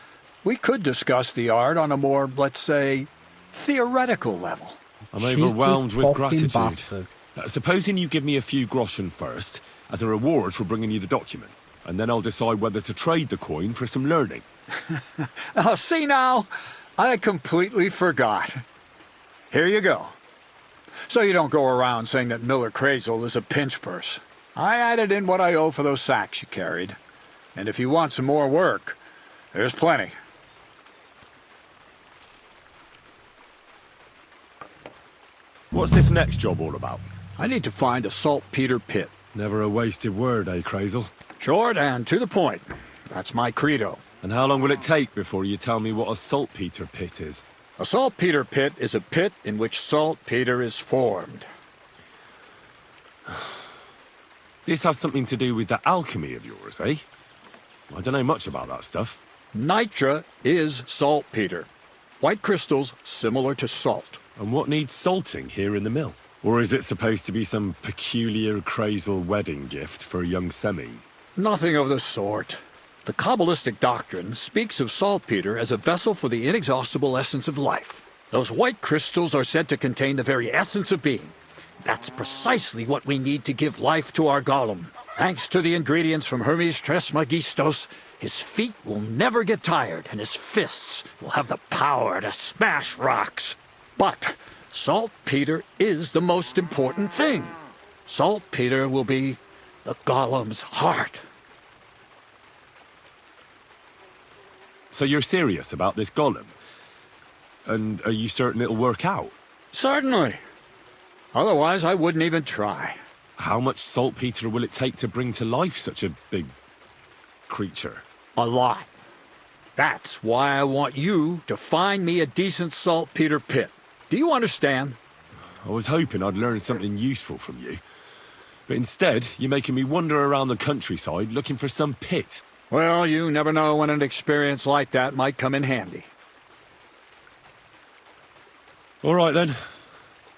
we could discuss the art on a more, let's say, theoretical level. I'm overwhelmed with gratitude. Supposing you give me a few groschen first, as a reward for bringing you the document, and then I'll decide whether to trade the coin for some learning. Oh, see now, I completely forgot. Here you go. So you don't go around saying that Miller Crazel is a pinch purse. I added in what I owe for those sacks you carried. And if you want some more work, there's plenty. What's this next job all about? I need to find a saltpeter pit. Never a wasted word, eh, Crazel? Short and to the point. That's my credo. And how long will it take before you tell me what a saltpeter pit is? A saltpeter pit is a pit in which saltpeter is formed. This has something to do with that alchemy of yours, eh? I don't know much about that stuff. Nitra is saltpeter. White crystals similar to salt. And what needs salting here in the mill? Or is it supposed to be some peculiar Crazel wedding gift for a young Semi? Nothing of the sort. The Kabbalistic doctrine speaks of saltpeter as a vessel for the inexhaustible essence of life. Those white crystals are said to contain the very essence of being. That's precisely what we need to give life to our golem. Thanks to the ingredients from Hermes Trismegistos, his feet will never get tired, and his fists will have the power to smash rocks. But saltpeter is the most important thing. Saltpeter will be the golem's heart. So you're serious about this golem? And are you certain it'll work out? Certainly. Otherwise, I wouldn't even try. How much saltpeter will it take to bring to life such a big creature? A lot. That's why I want you to find me a decent saltpeter pit. Do you understand? I was hoping I'd learn something useful from you. But instead, you're making me wander around the countryside looking for some pit. Well, you never know when an experience like that might come in handy. All right, then.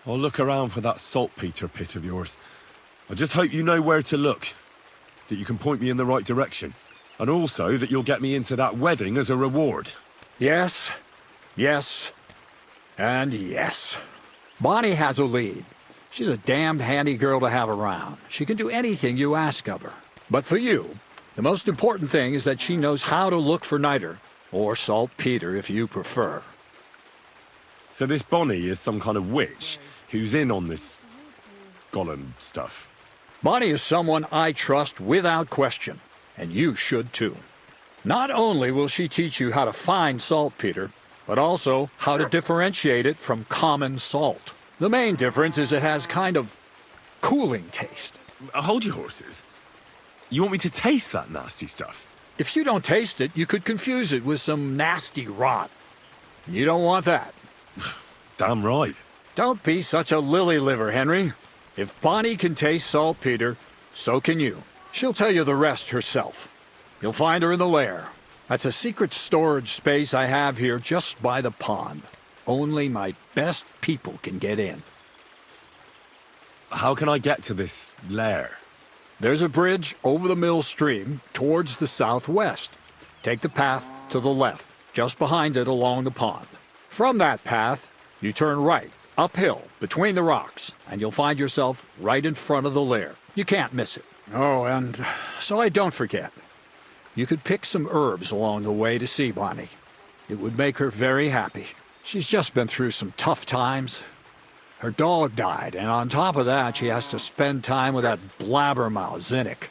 I'll look around for that saltpeter pit of yours. I just hope you know where to look, that you can point me in the right direction, and also that you'll get me into that wedding as a reward. Yes, yes, and yes. Bonnie has a lead. She's a damned handy girl to have around. She can do anything you ask of her. But for you, the most important thing is that she knows how to look for niter, or saltpeter if you prefer. So this Bonnie is some kind of witch who's in on this golem stuff. Bonnie is someone I trust without question, and you should too. Not only will she teach you how to find saltpeter, but also how to differentiate it from common salt. The main difference is it has kind of cooling taste. Hold your horses. You want me to taste that nasty stuff? If you don't taste it, you could confuse it with some nasty rot. You don't want that. Damn right. Don't be such a lily-liver, Henry. If Bonnie can taste saltpeter, so can you. She'll tell you the rest herself. You'll find her in the lair. That's a secret storage space I have here just by the pond. Only my best people can get in. How can I get to this lair? There's a bridge over the mill stream towards the southwest. Take the path to the left, just behind it along the pond. From that path, you turn right, uphill, between the rocks, and you'll find yourself right in front of the lair. You can't miss it. Oh, and so I don't forget. You could pick some herbs along the way to see Bonnie. It would make her very happy. She's just been through some tough times. Her dog died, and on top of that, she has to spend time with that blabbermouth, Zinnik.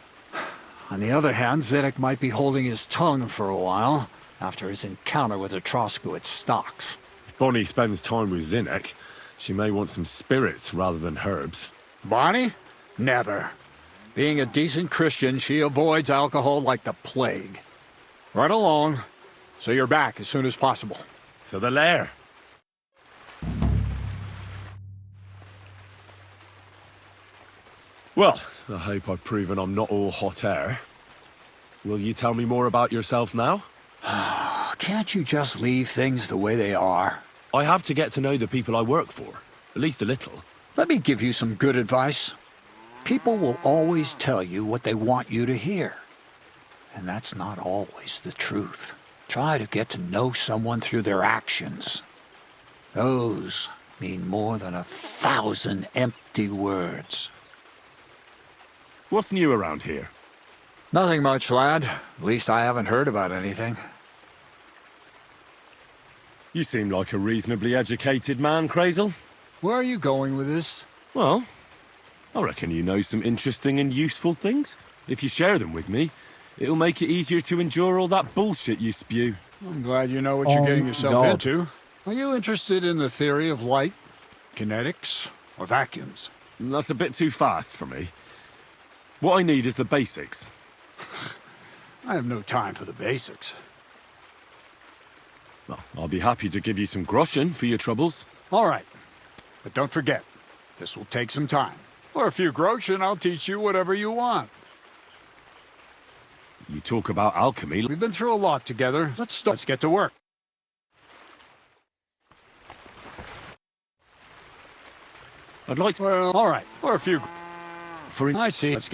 On the other hand, Zinnik might be holding his tongue for a while after his encounter with the Troskowitz stocks. If Bonnie spends time with Zinnik, she may want some spirits rather than herbs. Bonnie? Never. Being a decent Christian, she avoids alcohol like the plague. Run along, so you're back as soon as possible. To the lair. Well, I hope I've proven I'm not all hot air. Will you tell me more about yourself now? Can't you just leave things the way they are? I have to get to know the people I work for, at least a little. Let me give you some good advice. People will always tell you what they want you to hear. And that's not always the truth. Try to get to know someone through their actions. Those mean more than 1,000 empty words. What's new around here? Nothing much, lad. At least I haven't heard about anything. You seem like a reasonably educated man, Crazel. Where are you going with this? Well, I reckon you know some interesting and useful things. If you share them with me, it'll make it easier to endure all that bullshit you spew. I'm glad you know what you're getting yourself into. Are you interested in the theory of light, kinetics, or vacuums? That's a bit too fast for me. What I need is the basics. I have no time for the basics. Well, I'll be happy to give you some groschen for your troubles. All right. But don't forget, this will take some time. For a few groschen, I'll teach you whatever you want. You talk about alchemy. We've been through a lot together. Let's get to work. I'd like to... Well, all right. For a few... I see. I'd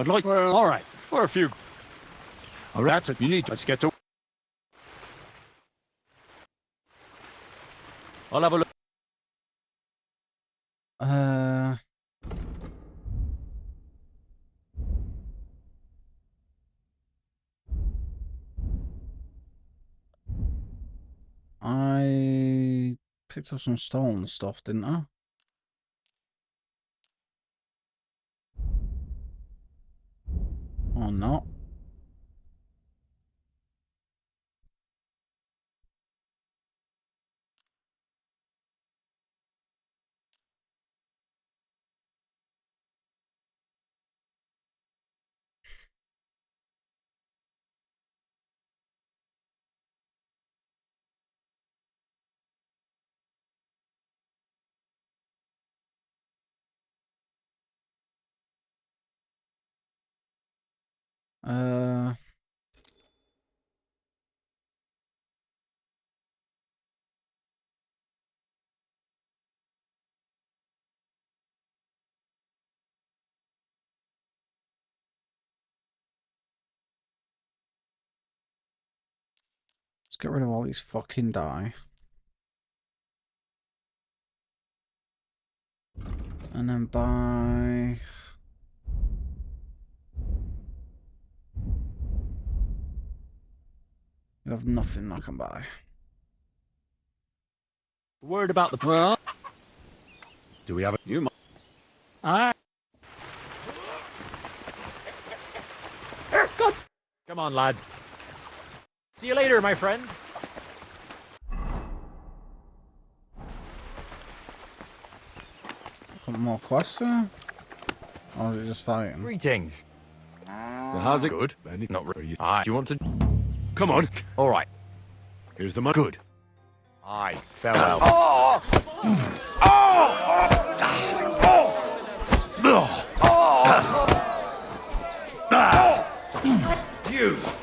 like... Well, all right. For a few... All right. That's it. You need to... Let's get to... I'll have a look. I picked up some stolen stuff, didn't I? Or not? Let's get rid of all these fucking dye. And then buy... You have nothing I can buy. Word about the... Well... Do we have a... You might... God. Come on, lad. See you later, my friend. Got more quests there? Or is it just fighting? Greetings. Well, how's it? Good. Not really. Aye. Do you want to... Come on. All right. Here's the money. Good. Aye. Farewell.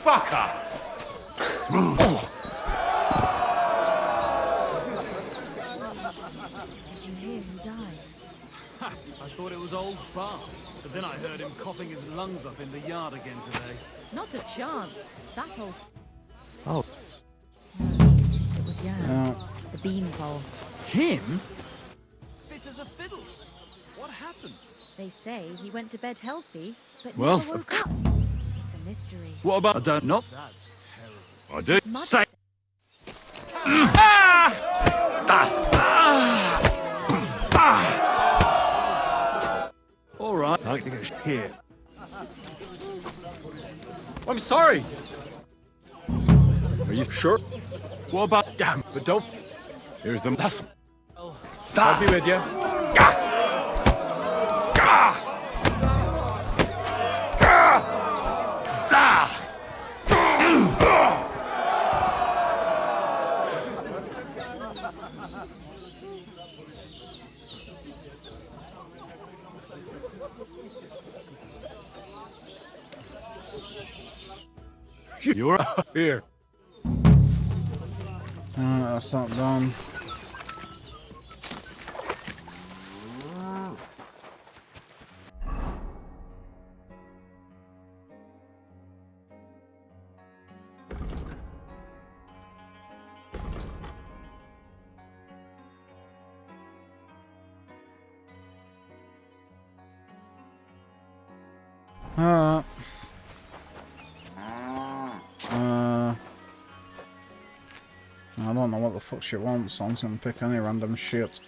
fucker! Did you hear who died? Ha! I thought it was old Bart, but then I heard him coughing his lungs up in the yard again today. Not a chance. That old... Oh. It was Jan, Yeah. the beanpole. Him? Fit as a fiddle. What happened? They say he went to bed healthy, but Well, never woke up. It's a mystery. What about... I don't know. That's terrible. I do. Mother Say... All right. I'll get here. I'm sorry! Are you sure? What about... Damn, but don't... Here's the lesson. I'll be with you. You're Here. That's not done. I don't know what the fuck she wants, so I'm just gonna pick any random shit.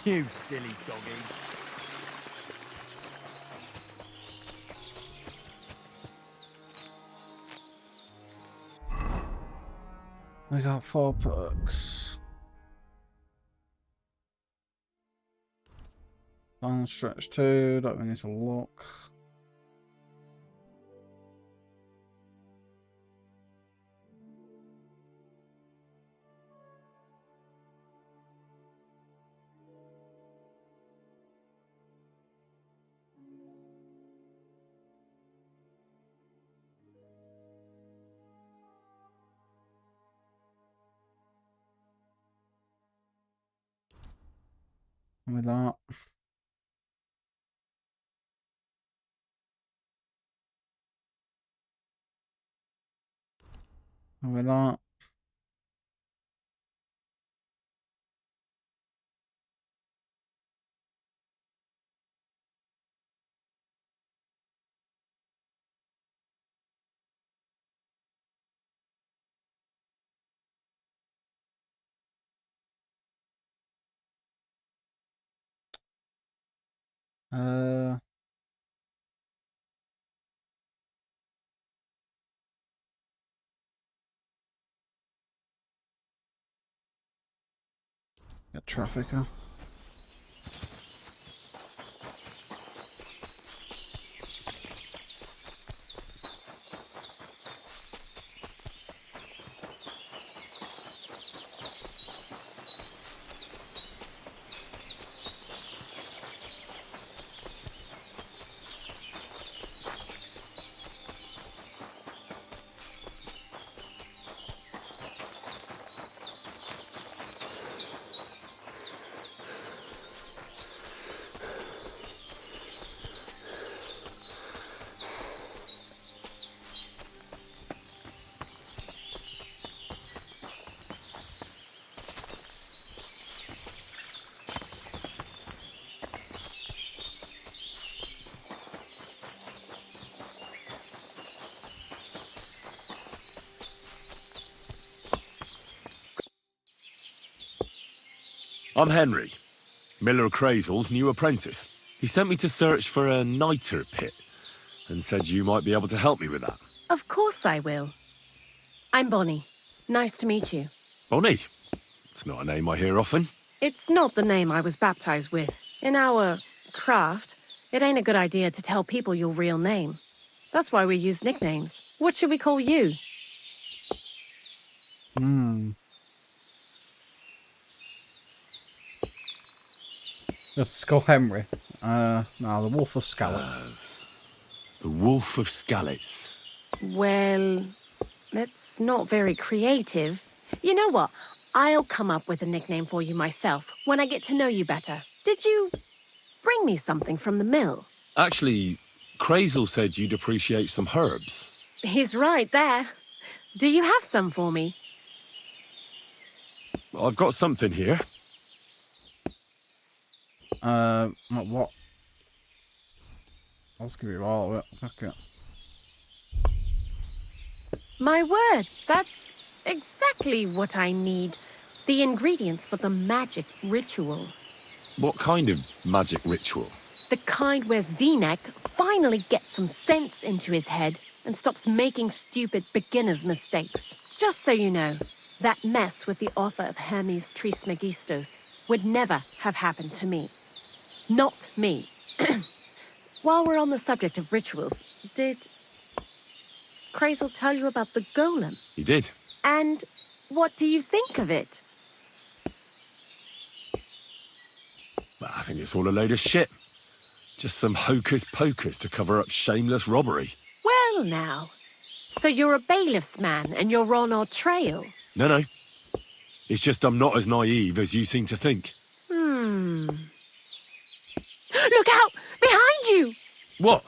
You silly doggy. We got 4 perks. Balance stretch 2, don't really need to look. With that. With that. Get trafficker. I'm Henry, Miller Crazel's new apprentice. He sent me to search for a niter pit and said you might be able to help me with that. Of course I will. I'm Bonnie. Nice to meet you. Bonnie? It's not a name I hear often. It's not the name I was baptized with. In our craft, it ain't a good idea to tell people your real name. That's why we use nicknames. What should we call you? Let's go Henry. No, the Wolf of Scallops. The Wolf of Scallops. Well, that's not very creative. You know what? I'll come up with a nickname for you myself when I get to know you better. Did you bring me something from the mill? Actually, Crazel said you'd appreciate some herbs. He's right there. Do you have some for me? I've got something here. What? I'll just give you all of it. Fuck it. My word, that's exactly what I need. The ingredients for the magic ritual. What kind of magic ritual? The kind where DtotheK finally gets some sense into his head and stops making stupid beginner's mistakes. Just so you know, that mess with the author of Hermes Trismegistos would never have happened to me. Not me. While we're on the subject of rituals, did Crazel tell you about the golem? He did. And what do you think of it? Well, I think it's all a load of shit. Just some hocus pocus to cover up shameless robbery. Well now, so you're a bailiff's man and you're on our trail? No. It's just I'm not as naive as you seem to think. Look out! Behind you! What?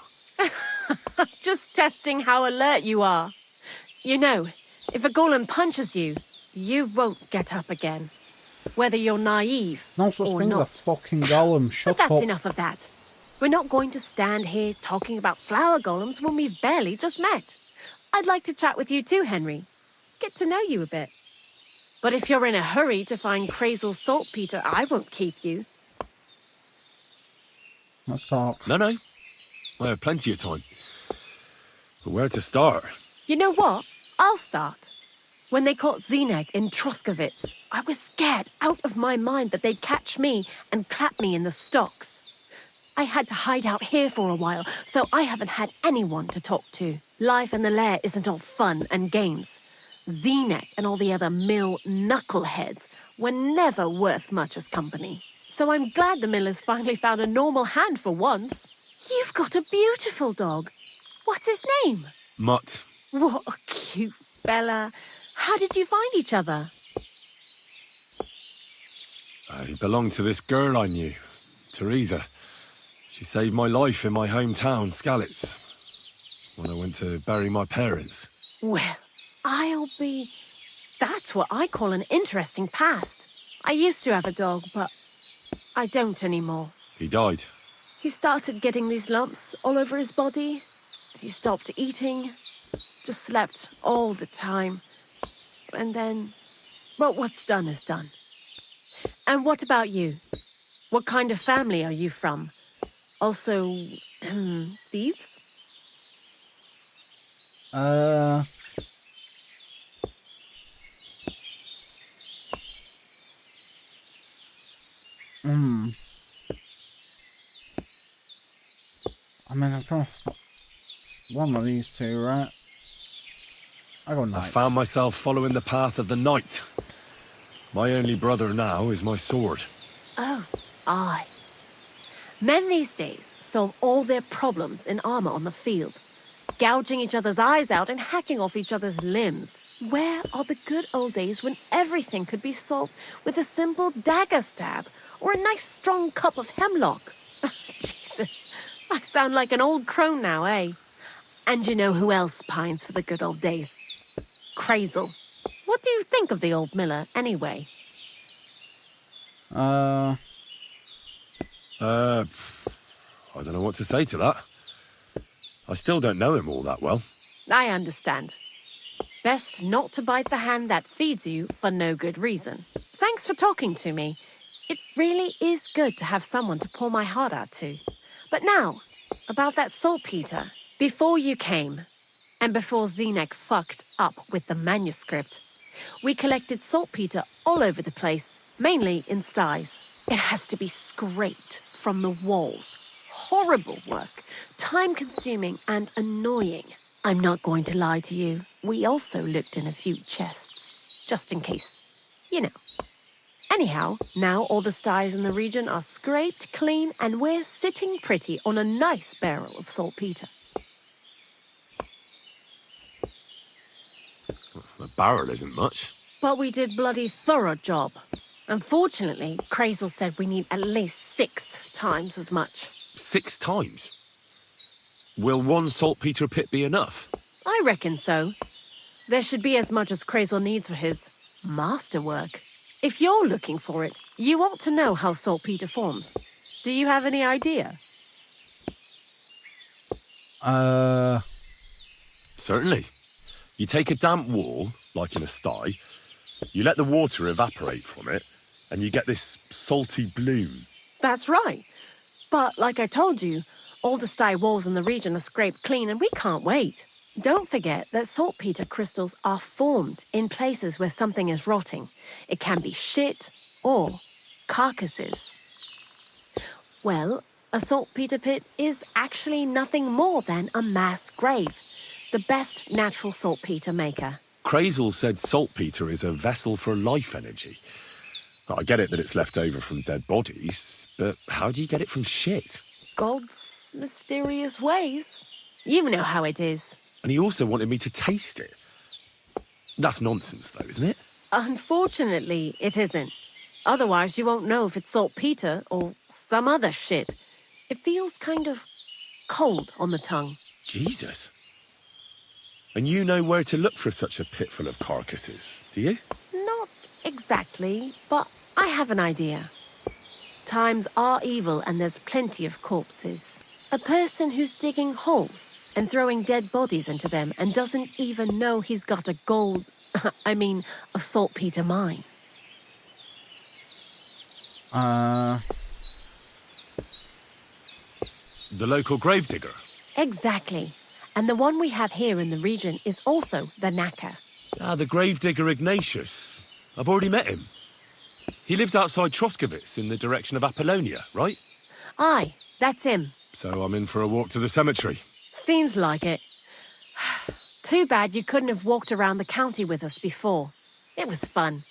Just testing how alert you are. You know, if a golem punches you, you won't get up again. Whether you're naive No such or thing as a not. fucking golem. Shut But that's up. enough of that. We're not going to stand here talking about flower golems when we've barely just met. I'd like to chat with you too, Henry. Get to know you a bit. But if you're in a hurry to find Crazel's saltpeter, I won't keep you. Let's talk. No. I have plenty of time. But where to start? You know what? I'll start. When they caught DtotheK in Troskovitz, I was scared out of my mind that they'd catch me and clap me in the stocks. I had to hide out here for a while, so I haven't had anyone to talk to. Life in the lair isn't all fun and games. DtotheK and all the other mill knuckleheads were never worth much as company. So I'm glad the miller's finally found a normal hand for once. You've got a beautiful dog. What's his name? Mutt. What a cute fella. How did you find each other? He belonged to this girl I knew, Teresa. She saved my life in my hometown, Skalitz, when I went to bury my parents. Well, That's what I call an interesting past. I used to have a dog, but I don't anymore. He died. He started getting these lumps all over his body. He stopped eating, just slept all the time. And then, well, what's done is done. And what about you? What kind of family are you from? Also, thieves? I mean, I've got one of these two, right? I go I knights. found myself following the path of the knight. My only brother now is my sword. Oh, aye. Men these days solve all their problems in armor on the field, gouging each other's eyes out and hacking off each other's limbs. Where are the good old days when everything could be solved with a simple dagger stab or a nice strong cup of hemlock? Jesus, I sound like an old crone now, eh? And you know who else pines for the good old days? Crazel. What do you think of the old miller, anyway? I don't know what to say to that. I still don't know him all that well. I understand. Best not to bite the hand that feeds you for no good reason. Thanks for talking to me. It really is good to have someone to pour my heart out to. But now, about that saltpeter. Before you came, and before DtotheK fucked up with the manuscript, we collected saltpeter all over the place, mainly in sties. It has to be scraped from the walls. Horrible work, time-consuming and annoying. I'm not going to lie to you. We also looked in a few chests, just in case. You know. Anyhow, now all the sties in the region are scraped clean and we're sitting pretty on a nice barrel of saltpeter. The barrel isn't much. But we did bloody thorough job. Unfortunately, Crazel said we need at least 6 times as much. 6 times? Will one saltpeter pit be enough? I reckon so. There should be as much as Crazel needs for his masterwork. If you're looking for it, you ought to know how saltpeter forms. Do you have any idea? Certainly. You take a damp wall, like in a sty, you let the water evaporate from it, and you get this salty bloom. That's right. But like I told you, all the sty walls in the region are scraped clean and we can't wait. Don't forget that saltpeter crystals are formed in places where something is rotting. It can be shit or carcasses. Well, a saltpeter pit is actually nothing more than a mass grave. The best natural saltpeter maker. Crazel said saltpeter is a vessel for life energy. I get it that it's left over from dead bodies, but how do you get it from shit? God's mysterious ways. You know how it is. And he also wanted me to taste it. That's nonsense, though, isn't it? Unfortunately, it isn't. Otherwise, you won't know if it's saltpeter or some other shit. It feels kind of cold on the tongue. Jesus. And you know where to look for such a pit full of carcasses, do you? Not exactly, but I have an idea. Times are evil and there's plenty of corpses. A person who's digging holes and throwing dead bodies into them and doesn't even know he's got a a saltpeter mine. The local gravedigger? Exactly. And the one we have here in the region is also the knacker. Ah, the gravedigger Ignatius. I've already met him. He lives outside Troskovitz in the direction of Apollonia, right? Aye, that's him. So I'm in for a walk to the cemetery. Seems like it. Too bad you couldn't have walked around the county with us before. It was fun.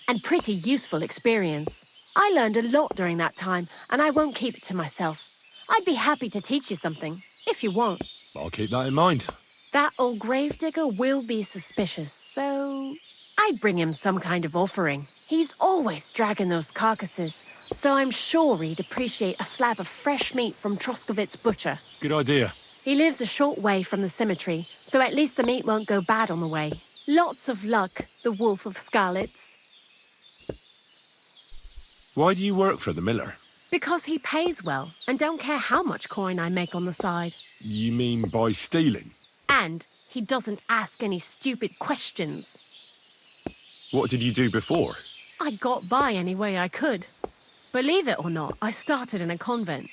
And pretty useful experience. I learned a lot during that time, and I won't keep it to myself. I'd be happy to teach you something, if you want. I'll keep that in mind. That old gravedigger will be suspicious, so I'd bring him some kind of offering. He's always dragging those carcasses, so I'm sure he'd appreciate a slab of fresh meat from Troskovitz butcher. Good idea. He lives a short way from the cemetery, so at least the meat won't go bad on the way. Lots of luck, the Wolf of Scarlets. Why do you work for the miller? Because he pays well, and don't care how much coin I make on the side. You mean by stealing? And he doesn't ask any stupid questions. What did you do before? I got by any way I could. Believe it or not, I started in a convent.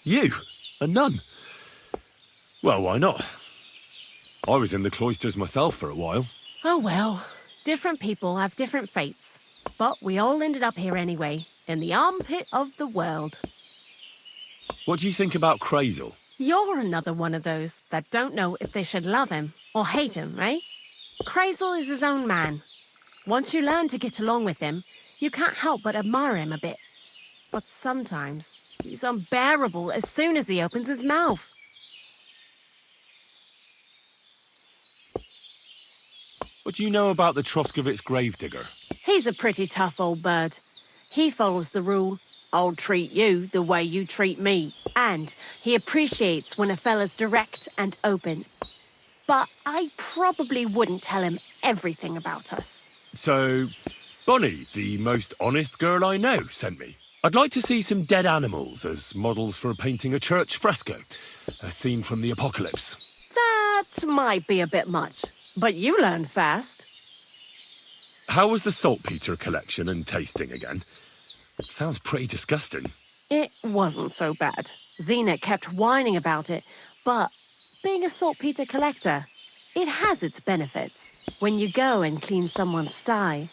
You? A nun? Well, why not? I was in the cloisters myself for a while. Oh well, different people have different fates. But we all ended up here anyway, in the armpit of the world. What do you think about Crazel? You're another one of those that don't know if they should love him or hate him, eh? Crazel is his own man. Once you learn to get along with him, you can't help but admire him a bit. But sometimes he's unbearable as soon as he opens his mouth. What do you know about the Troskovitz gravedigger? He's a pretty tough old bird. He follows the rule, I'll treat you the way you treat me. And he appreciates when a fella's direct and open. But I probably wouldn't tell him everything about us. So, Bonnie, the most honest girl I know, sent me. I'd like to see some dead animals as models for painting a church fresco. A scene from the apocalypse. That might be a bit much, but you learn fast. How was the saltpeter collection and tasting again? Sounds pretty disgusting. It wasn't so bad. Xena kept whining about it, but being a saltpeter collector, it has its benefits. When you go and clean someone's sty,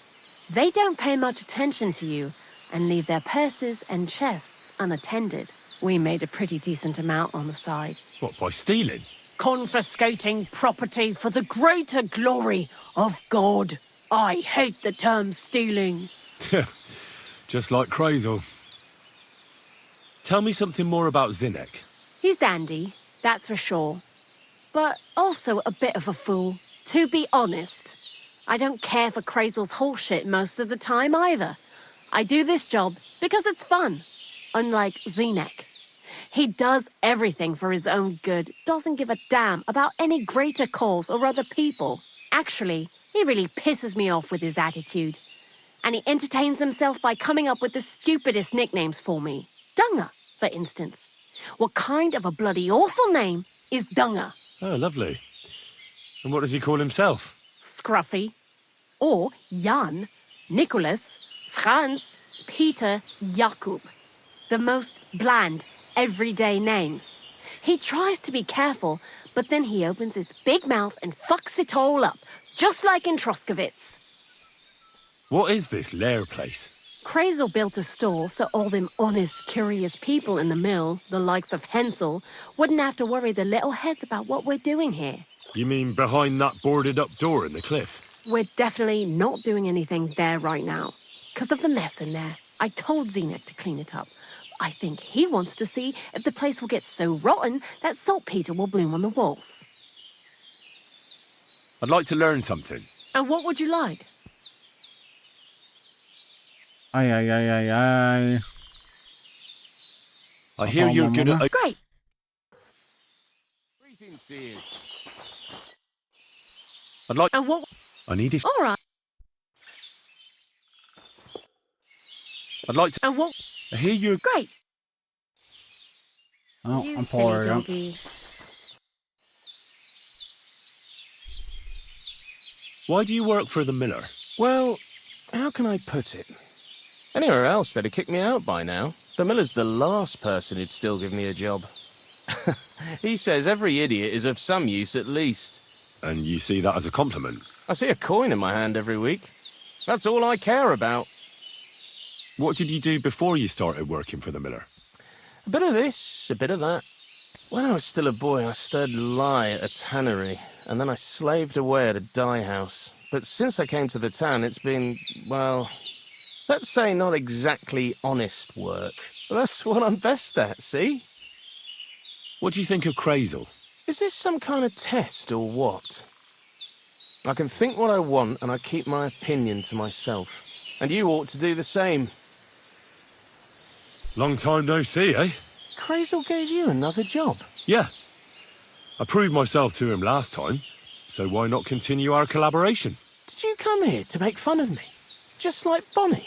they don't pay much attention to you and leave their purses and chests unattended. We made a pretty decent amount on the side. What, by stealing? Confiscating property for the greater glory of God. I hate the term stealing. Just like Crazel. Tell me something more about Zinnek. He's Andy, that's for sure. But also a bit of a fool. To be honest, I don't care for Crazel's bullshit most of the time either. I do this job because it's fun, unlike Zinnek. He does everything for his own good, doesn't give a damn about any greater cause or other people. Actually, he really pisses me off with his attitude. And he entertains himself by coming up with the stupidest nicknames for me. Dunger, for instance. What kind of a bloody awful name is Dunger? Oh, lovely. And what does he call himself? Scruffy. Or Jan, Nicholas, Franz, Peter, Jakub. The most bland, everyday names. He tries to be careful, but then he opens his big mouth and fucks it all up, just like in Troskowitz. What is this lair place? Crazel built a store so all them honest, curious people in the mill, the likes of Hensel, wouldn't have to worry their little heads about what we're doing here. You mean behind that boarded-up door in the cliff? We're definitely not doing anything there right now. Because of the mess in there. I told Zenith to clean it up. I think he wants to see if the place will get so rotten that saltpeter will bloom on the walls. I'd like to learn something. And what would you like? Aye. I hear you're good at... Great. Greetings to you. I'd like... And what... I need it. All right. I'd like to... And what... I hear you're... Great. Oh, You I'm silly pouring up. doggy. Why do you work for the miller? Well, how can I put it? Anywhere else, they'd have kicked me out by now. The miller's the last person who'd still give me a job. He says every idiot is of some use at least. And you see that as a compliment? I see a coin in my hand every week. That's all I care about. What did you do before you started working for the miller? A bit of this, a bit of that. When I was still a boy, I stirred lye at a tannery, and then I slaved away at a dye house. But since I came to the town, it's been, well, let's say not exactly honest work. But that's what I'm best at, see? What do you think of Crazel? Is this some kind of test or what? I can think what I want, and I keep my opinion to myself. And you ought to do the same. Long time no see, eh? Crazel gave you another job. Yeah. I proved myself to him last time, so why not continue our collaboration? Did you come here to make fun of me? Just like Bonnie?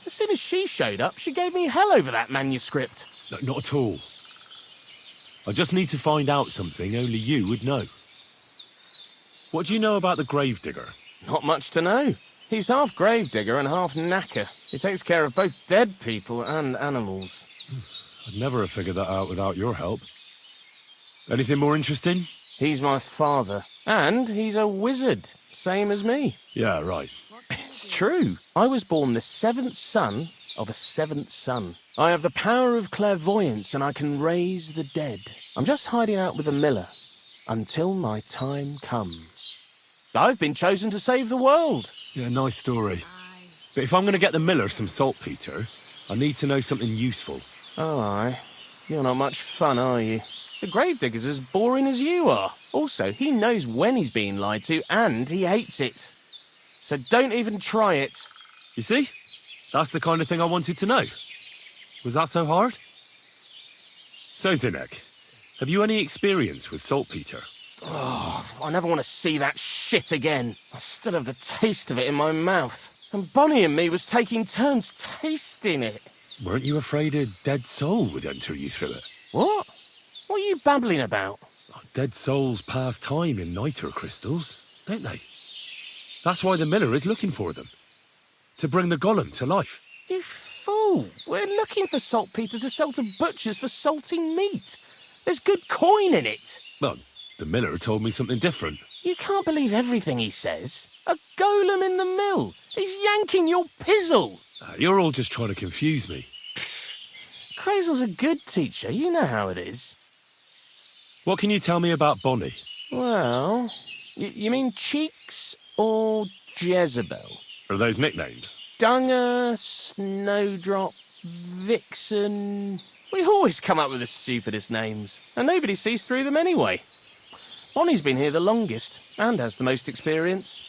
As soon as she showed up, she gave me hell over that manuscript. No, not at all. I just need to find out something only you would know. What do you know about the gravedigger? Not much to know. He's half gravedigger and half knacker. He takes care of both dead people and animals. I'd never have figured that out without your help. Anything more interesting? He's my father. And he's a wizard, same as me. Yeah, right. It's true. I was born the seventh son of a seventh son. I have the power of clairvoyance and I can raise the dead. I'm just hiding out with the miller until my time comes. I've been chosen to save the world. Yeah, nice story. But if I'm going to get the miller some saltpeter, I need to know something useful. Oh, aye. You're not much fun, are you? The gravedigger's as boring as you are. Also, he knows when he's being lied to, and he hates it. So don't even try it. You see? That's the kind of thing I wanted to know. Was that so hard? So, Zinnek, have you any experience with saltpeter? Oh, I never want to see that shit again. I still have the taste of it in my mouth. And Bonnie and me was taking turns tasting it. Weren't you afraid a dead soul would enter you through it? What? What are you babbling about? Dead souls pass time in niter crystals, don't they? That's why the miller is looking for them. To bring the golem to life. You No! We're looking for saltpeter to sell to butchers for salting meat. There's good coin in it. Well, the miller told me something different. You can't believe everything he says. A golem in the mill. He's yanking your pizzle. You're all just trying to confuse me. Crazel's a good teacher. You know how it is. What can you tell me about Bonnie? Well, you mean Cheeks or Jezebel? Are those nicknames? Dunger, Snowdrop, Vixen... We always come up with the stupidest names, and nobody sees through them anyway. Bonnie's been here the longest, and has the most experience.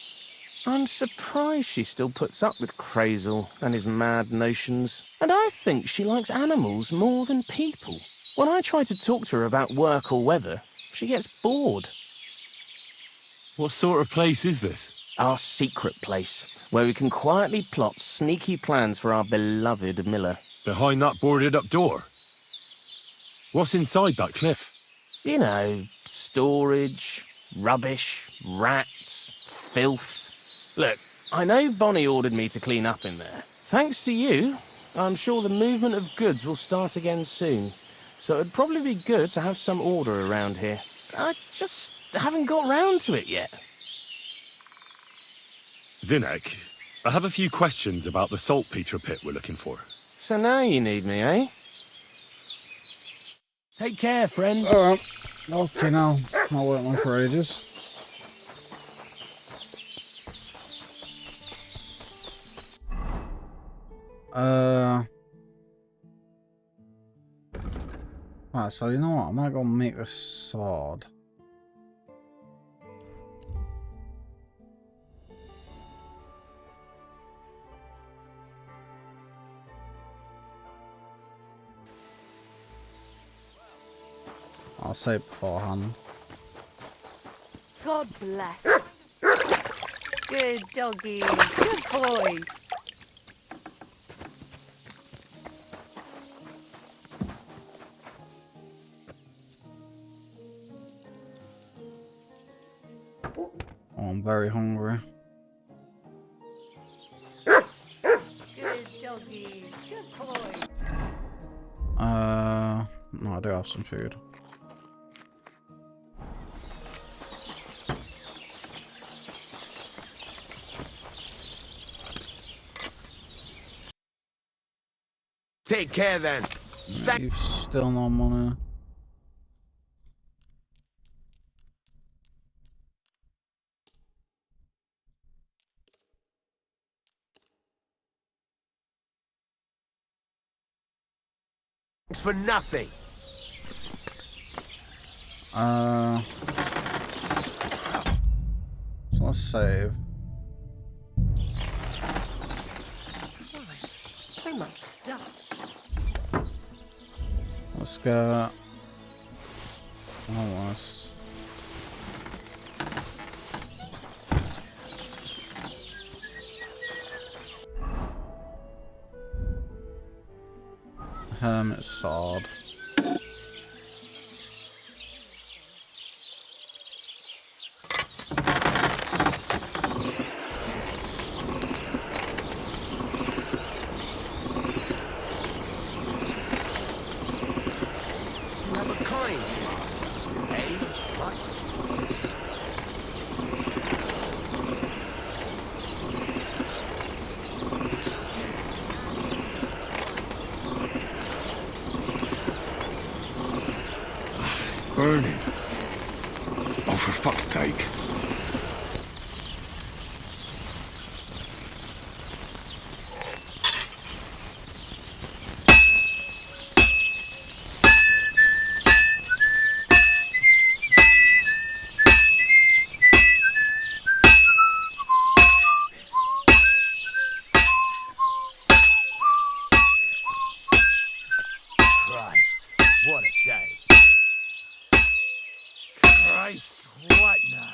I'm surprised she still puts up with Crazel and his mad notions. And I think she likes animals more than people. When I try to talk to her about work or weather, she gets bored. What sort of place is this? Our secret place, where we can quietly plot sneaky plans for our beloved Miller. Behind that boarded-up door? What's inside that cliff? You know, storage, rubbish, rats, filth. Look, I know Bonnie ordered me to clean up in there. Thanks to you, I'm sure the movement of goods will start again soon. So it'd probably be good to have some order around here. I just haven't got round to it yet. Zinek, I have a few questions about the saltpeter pit we're looking for. So now you need me, eh? Take care, friend. Alright. Okay, now. I'll wait on for ages. Right, so you know what? I'm gonna go make a sword. I'll say it beforehand. God bless. Good doggy. Good boy. Oh, I'm very hungry. Good doggy. Good boy. No, I do have some food. Take care then. You've still no money. Thanks for nothing. So let's save. So much stuff. Let's go. Almost. Hermit sword. Burning. Oh, for fuck's sake. Christ, what a day. Christ, what now?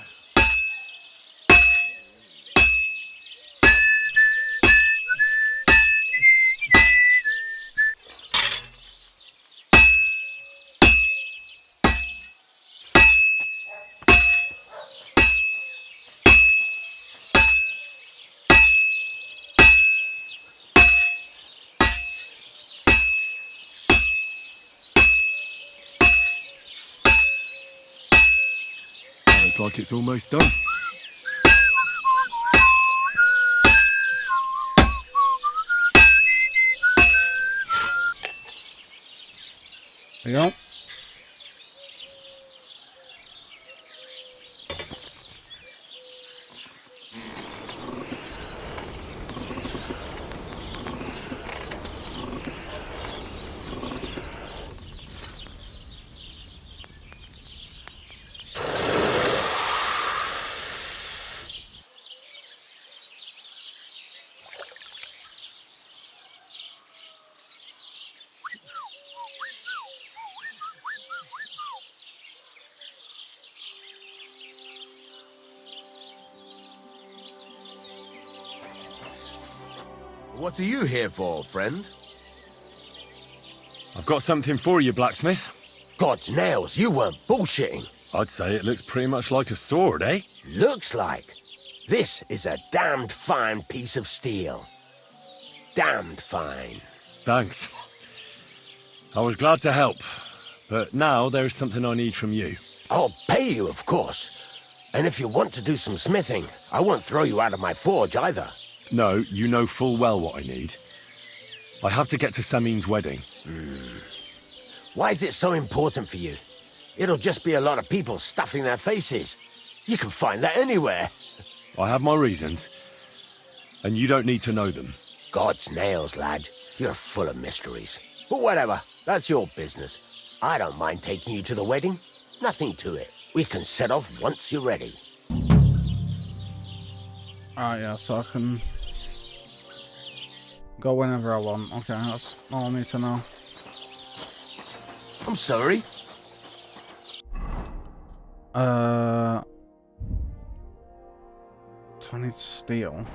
like it's almost done. There you go. What are you here for, friend? I've got something for you, blacksmith. God's nails, you weren't bullshitting. I'd say it looks pretty much like a sword, eh? Looks like. This is a damned fine piece of steel. Damned fine. Thanks. I was glad to help, but now there's something I need from you. I'll pay you, of course. And if you want to do some smithing, I won't throw you out of my forge either. No, you know full well what I need. I have to get to Samin's wedding. Why is it so important for you? It'll just be a lot of people stuffing their faces. You can find that anywhere. I have my reasons, and you don't need to know them. God's nails, lad. You're full of mysteries. But whatever, that's your business. I don't mind taking you to the wedding. Nothing to it. We can set off once you're ready. Alright, yeah, so I can go whenever I want. Okay, that's all I need to know. I'm sorry. Do I need steel?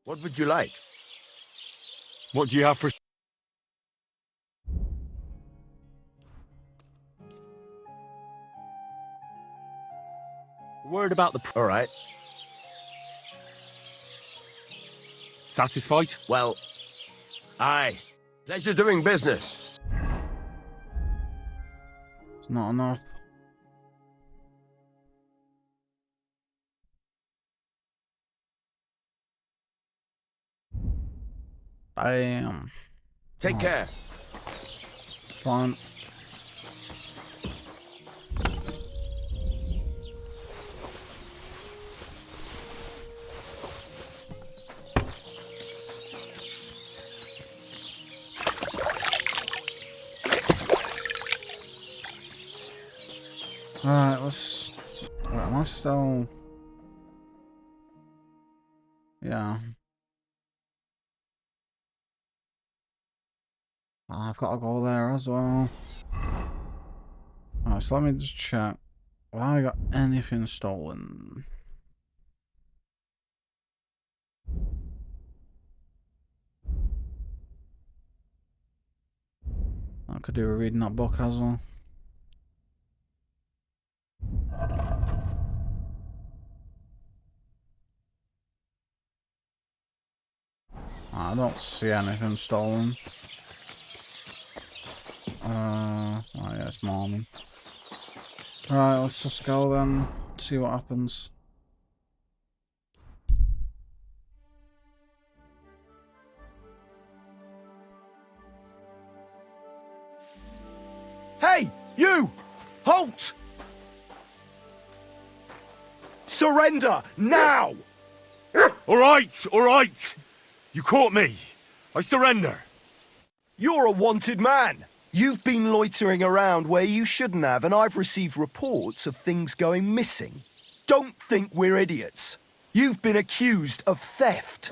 What would you like? What do you have for... Word about the... All right. Satisfied? Well, aye. Pleasure doing business. It's not enough. Damn. Take care. It's fine. Alright, let's... Wait, am I still... Yeah. I've got to go there as well. Alright, so let me just check. Have I got anything stolen? I could do with reading that book as well. I don't see anything stolen. Oh yeah, it's morning. Alright, let's just go then, see what happens. Hey, you! Halt! Surrender, now! All right! You caught me. I surrender. You're a wanted man. You've been loitering around where you shouldn't have, and I've received reports of things going missing. Don't think we're idiots. You've been accused of theft.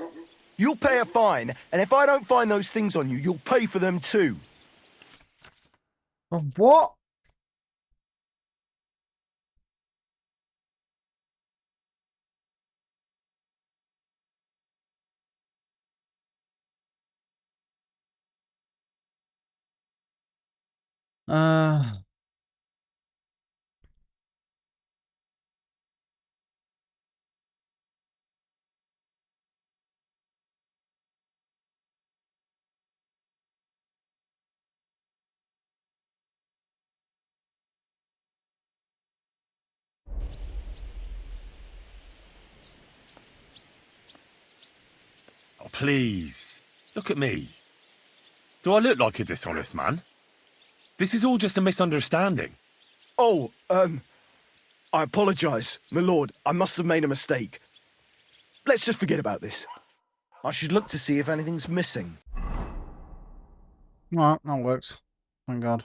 You'll pay a fine, and if I don't find those things on you, you'll pay for them too. What? please. Look at me. Do I look like a dishonest man? This is all just a misunderstanding. Oh, I apologize, my lord. I must have made a mistake. Let's just forget about this. I should look to see if anything's missing. Alright, that works. Thank God.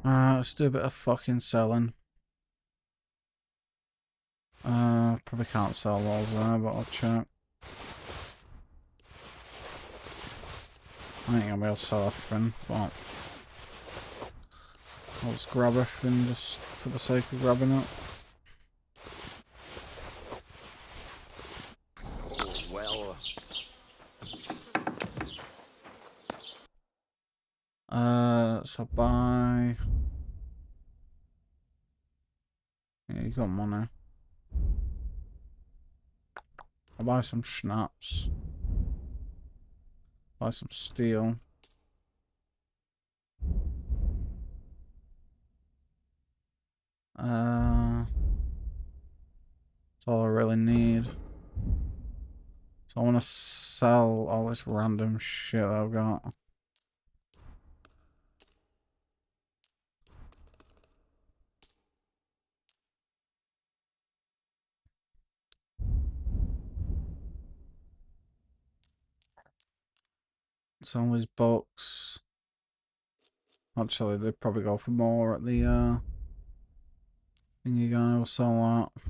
Let's do a bit of fucking selling. Probably can't sell those there, but I'll check. I ain't gonna be able to sell everything, but I'll just grab everything just for the sake of grabbing it. Well. So buy. Yeah, you got money. I'll buy some schnapps. Buy some steel. That's all I really need. So I want to sell all this random shit I've got. Sell these books. Actually, they'd probably go for more at the thingy guy will sell that.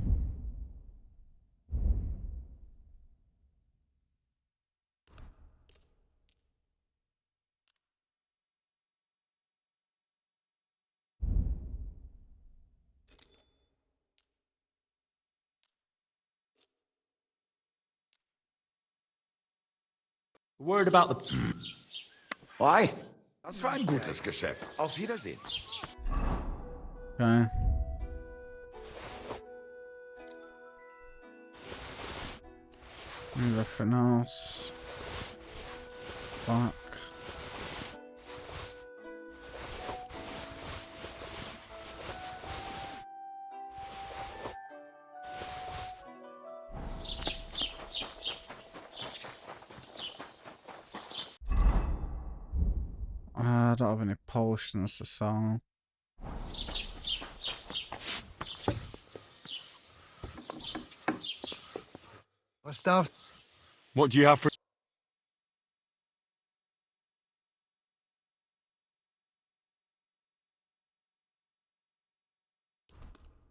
Word about the... Why? Das war ein gutes Geschäft. Auf Wiedersehen. Okay. Everything else. Back. I don't have any potions to sell. What do you have for...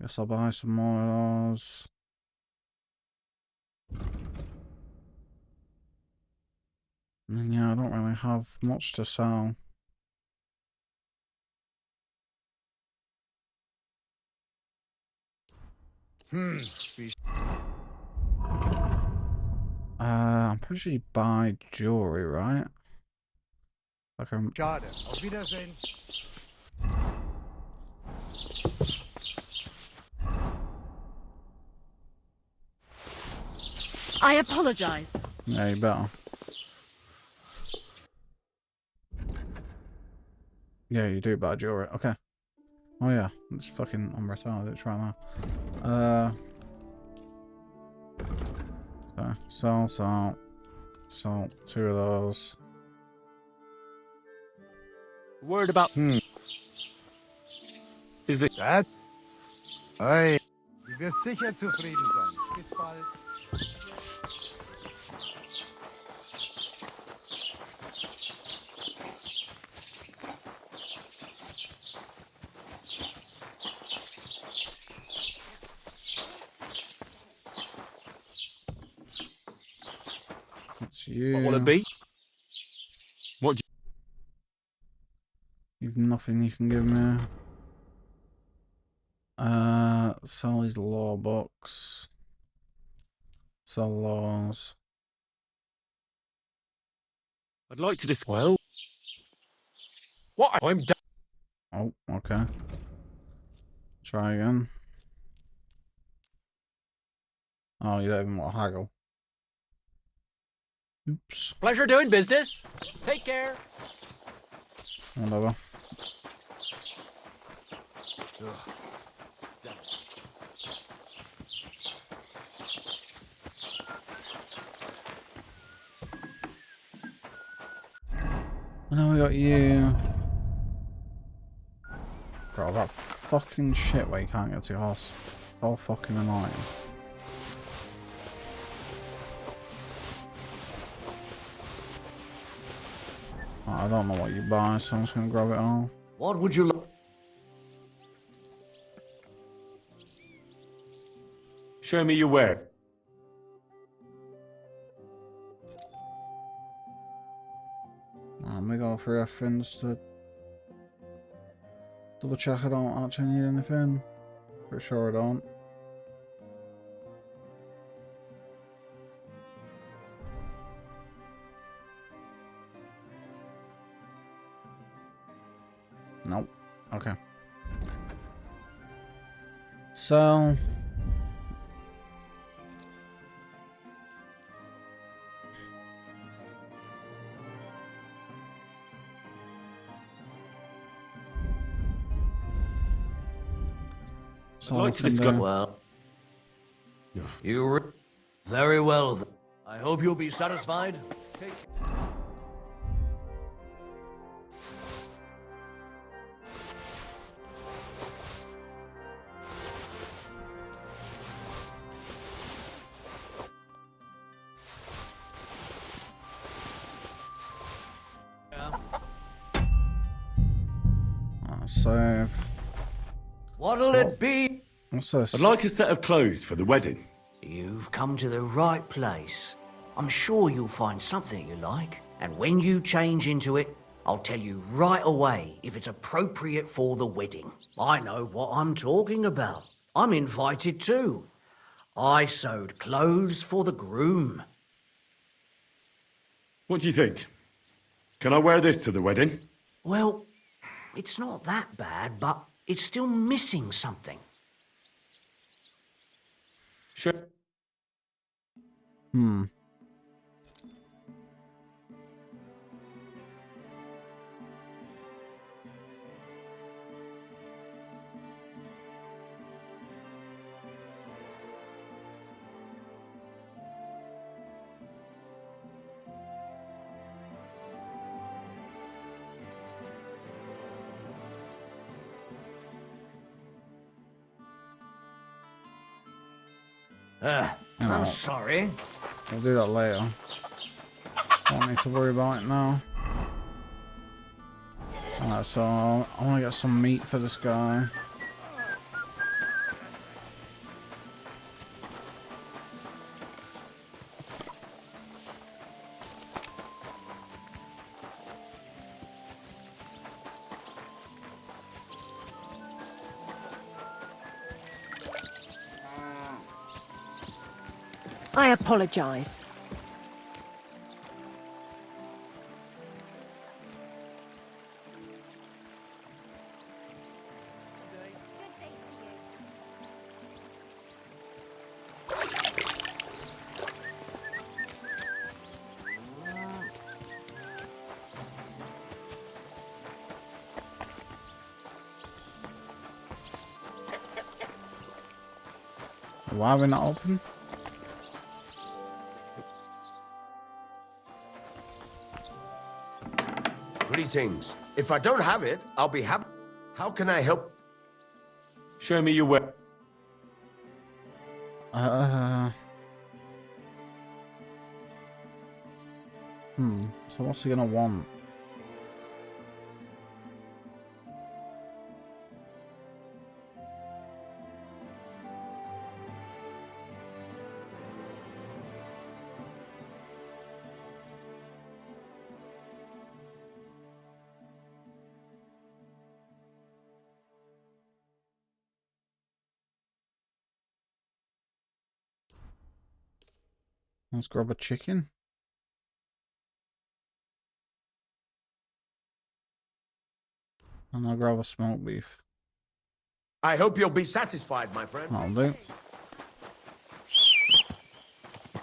Guess I'll buy some more of those. And yeah, I don't really have much to sell. I'm pretty sure you buy jewelry, right? Like I'm... Schade. Auf Wiedersehen. I apologize. Yeah, you better. Yeah, you do buy jewelry. Okay. Oh yeah, it's fucking on retarded. It's right now. Okay. Sell 2 of those. Word about... Is the... That? Hey. Du wirst sicher zufrieden sein. Bis bald. That's you. What will it be? What do You've nothing you can give me. Sell these law books. Sell laws. I'd like to dis... Well... What? I'm done. Oh, okay. Try again. Oh, you don't even want to haggle. Oops. Pleasure doing business. Take care. Whatever. And then we got you. Bro, that fucking shit where you can't get to your horse. So fucking annoying. I don't know what you buy, so I'm just gonna grab it all. What would you like? Show me your ware. Let me go through everything just to double check I don't actually need anything. Pretty sure I don't. Nope. Okay. So I'd like to discuss. Well, very well. I hope you'll be satisfied. Take. save. What'll it be? What's this? I'd like a set of clothes for the wedding. You've come to the right place. I'm sure you'll find something you like. And when you change into it, I'll tell you right away if it's appropriate for the wedding. I know what I'm talking about. I'm invited too. I sewed clothes for the groom. What do you think? Can I wear this to the wedding? Well, it's not that bad, but it's still missing something. Sure. I'm sorry. We'll do that later. Don't need to worry about it now. Alright, so I want to get some meat for this guy. I apologize. Why are we not open? Greetings. If I don't have it, I'll be happy. How can I help? Show me your ware. So what's he gonna want? Let's grab a chicken. And I'll grab a smoked beef. I hope you'll be satisfied, my friend. That'll do.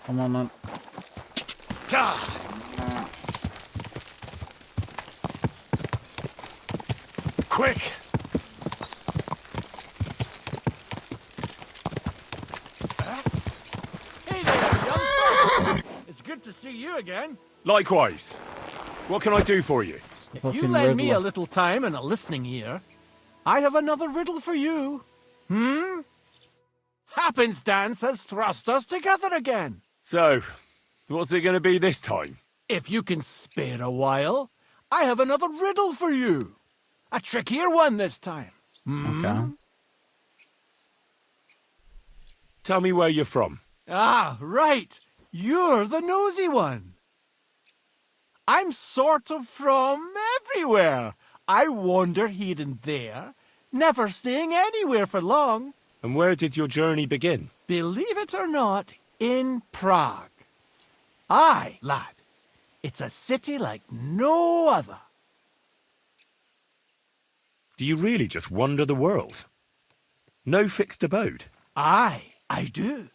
Come on then. Quick! Hey there, youngster! It's good to see you again. Likewise. What can I do for you? If you lend me a little time and a listening ear, I have another riddle for you. Happenstance has thrust us together again. So, what's it going to be this time? If you can spare a while, I have another riddle for you. A trickier one this time. Okay. Tell me where you're from. Ah, right. You're the nosy one. I'm sort of from everywhere. I wander here and there, never staying anywhere for long. And where did your journey begin? Believe it or not, in Prague. Aye, lad. It's a city like no other. Do you really just wander the world? No fixed abode? Aye, I do.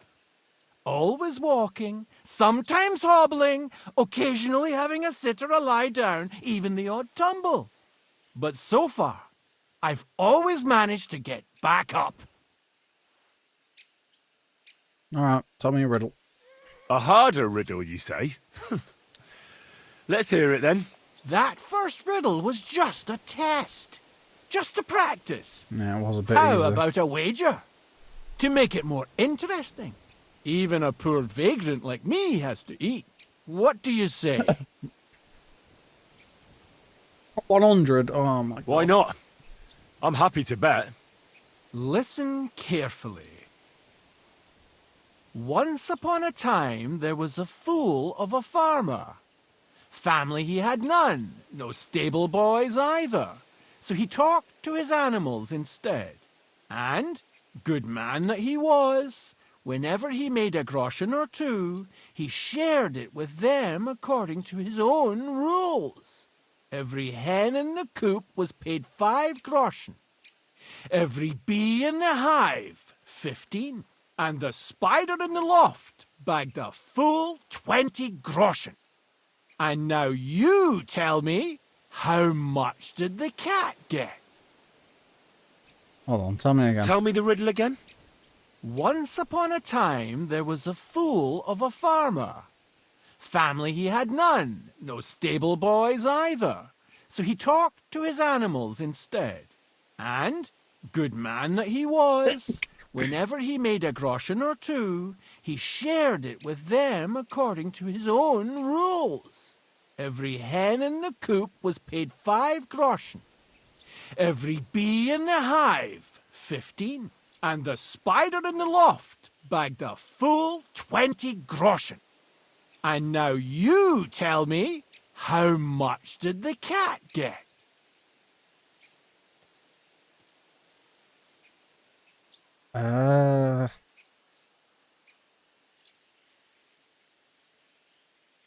Always walking, sometimes hobbling, occasionally having a sit or a lie down, even the odd tumble. But so far, I've always managed to get back up. Alright, tell me a riddle. A harder riddle, you say? Let's hear it then. That first riddle was just a test. Just to practice. Yeah, it was a bit How easy. about a wager? To make it more interesting. Even a poor vagrant like me has to eat. What do you say? 100? Oh my god. Why not? I'm happy to bet. Listen carefully. Once upon a time, there was a fool of a farmer. Family he had none, no stable boys either. So he talked to his animals instead. And, good man that he was, whenever he made a groschen or two, he shared it with them according to his own rules. Every hen in the coop was paid 5 groschen. Every bee in the hive, 15. And the spider in the loft bagged a full 20 groschen. And now you tell me, how much did the cat get? Hold on, tell me again. Tell me the riddle again. Once upon a time, there was a fool of a farmer. Family he had none, no stable boys either. So he talked to his animals instead. And, good man that he was, whenever he made a groschen or two, he shared it with them according to his own rules. Every hen in the coop was paid 5 groschen. Every bee in the hive, 15. And the spider in the loft bagged a full 20 groschen. And now you tell me, how much did the cat get?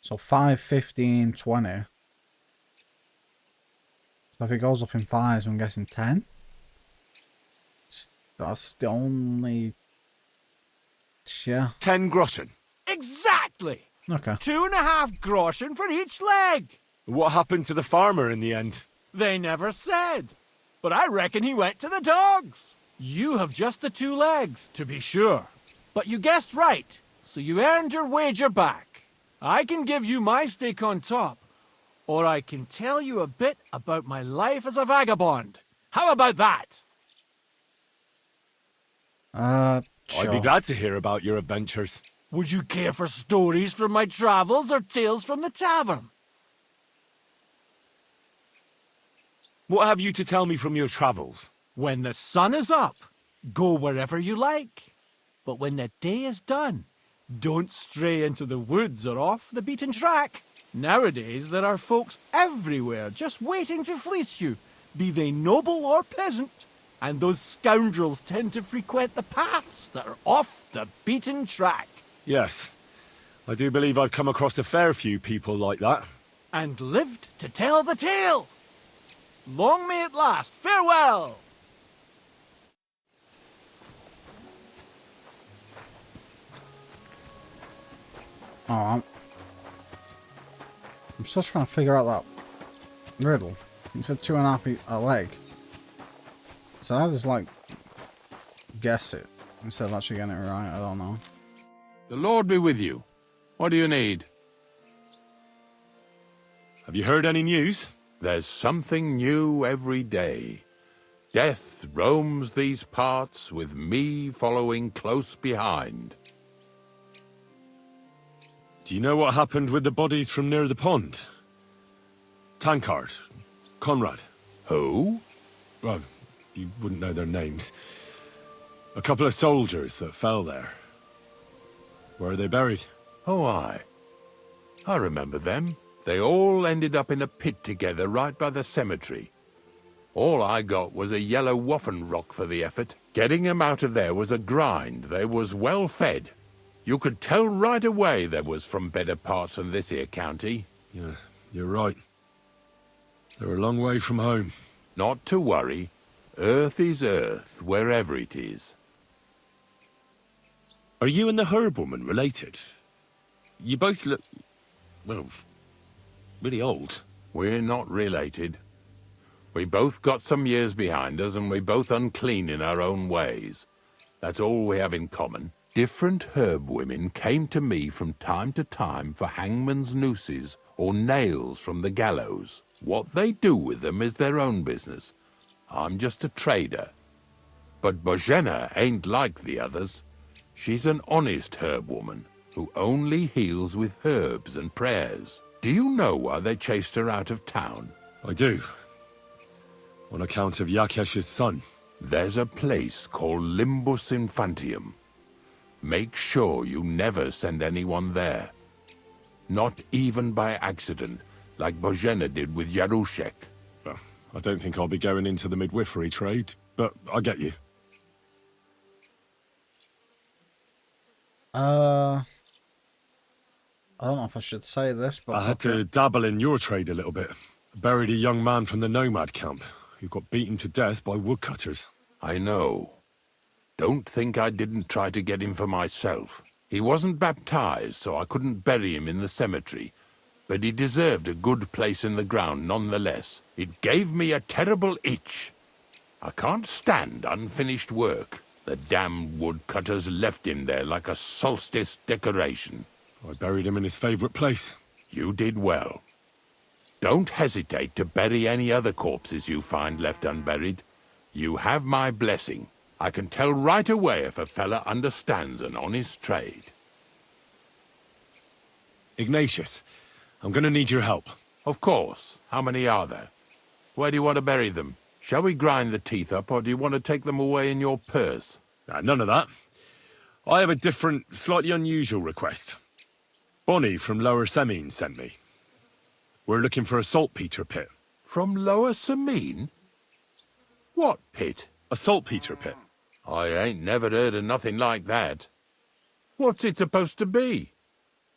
So 5, 15, 20. So if it goes up in 5s, I'm guessing 10. That's the only... Yeah. 10 groschen. Exactly! Okay. 2.5 groschen for each leg. What happened to the farmer in the end? They never said. But I reckon he went to the dogs. You have just the 2 legs, to be sure. But you guessed right, so you earned your wager back. I can give you my stake on top, or I can tell you a bit about my life as a vagabond. How about that? I'd be glad to hear about your adventures. Would you care for stories from my travels or tales from the tavern? What have you to tell me from your travels? When the sun is up, go wherever you like. But when the day is done, don't stray into the woods or off the beaten track. Nowadays, there are folks everywhere just waiting to fleece you, be they noble or peasant. And those scoundrels tend to frequent the paths that are off the beaten track. Yes, I do believe I've come across a fair few people like that. And lived to tell the tale. Long may it last. Farewell! Alright. I'm still trying to figure out that riddle. You said 2.5 a leg. So I just like guess it instead of actually getting it right. I don't know. The Lord be with you. What do you need? Have you heard any news? There's something new every day. Death roams these parts, with me following close behind. Do you know what happened with the bodies from near the pond? Tankard, Conrad. Who? Well, you wouldn't know their names. A couple of soldiers that fell there. Where are they buried? Oh, I remember them. They all ended up in a pit together right by the cemetery. All I got was a yellow waffen rock for the effort. Getting them out of there was a grind. They was well fed. You could tell right away they was from better parts than this here county. Yeah, you're right. They're a long way from home. Not to worry. Earth is earth, wherever it is. Are you and the herb woman related? You both look, well, really old. We're not related. We both got some years behind us, and we're both unclean in our own ways. That's all we have in common. Different herb women came to me from time to time for hangman's nooses or nails from the gallows. What they do with them is their own business. I'm just a trader. But Bozhena ain't like the others. She's an honest herb woman who only heals with herbs and prayers. Do you know why they chased her out of town? I do. On account of Yakesh's son. There's a place called Limbus Infantium. Make sure you never send anyone there. Not even by accident, like Bozhena did with Yarushek. Well, I don't think I'll be going into the midwifery trade, but I get you. I don't know if I should say this, but... I had to dabble in your trade a little bit. Buried a young man from the nomad camp who got beaten to death by woodcutters. I know. Don't think I didn't try to get him for myself. He wasn't baptized, so I couldn't bury him in the cemetery. But he deserved a good place in the ground nonetheless. It gave me a terrible itch. I can't stand unfinished work. The damned woodcutters left him there like a solstice decoration. I buried him in his favorite place. You did well. Don't hesitate to bury any other corpses you find left unburied. You have my blessing. I can tell right away if a fella understands an honest trade. Ignatius, I'm gonna need your help. Of course. How many are there? Where do you want to bury them? Shall we grind the teeth up, or do you want to take them away in your purse? None of that. I have a different, slightly unusual request. Bonnie from Lower Semine sent me. We're looking for a saltpeter pit. From Lower Semine? What pit? A saltpeter pit. I ain't never heard of nothing like that. What's it supposed to be?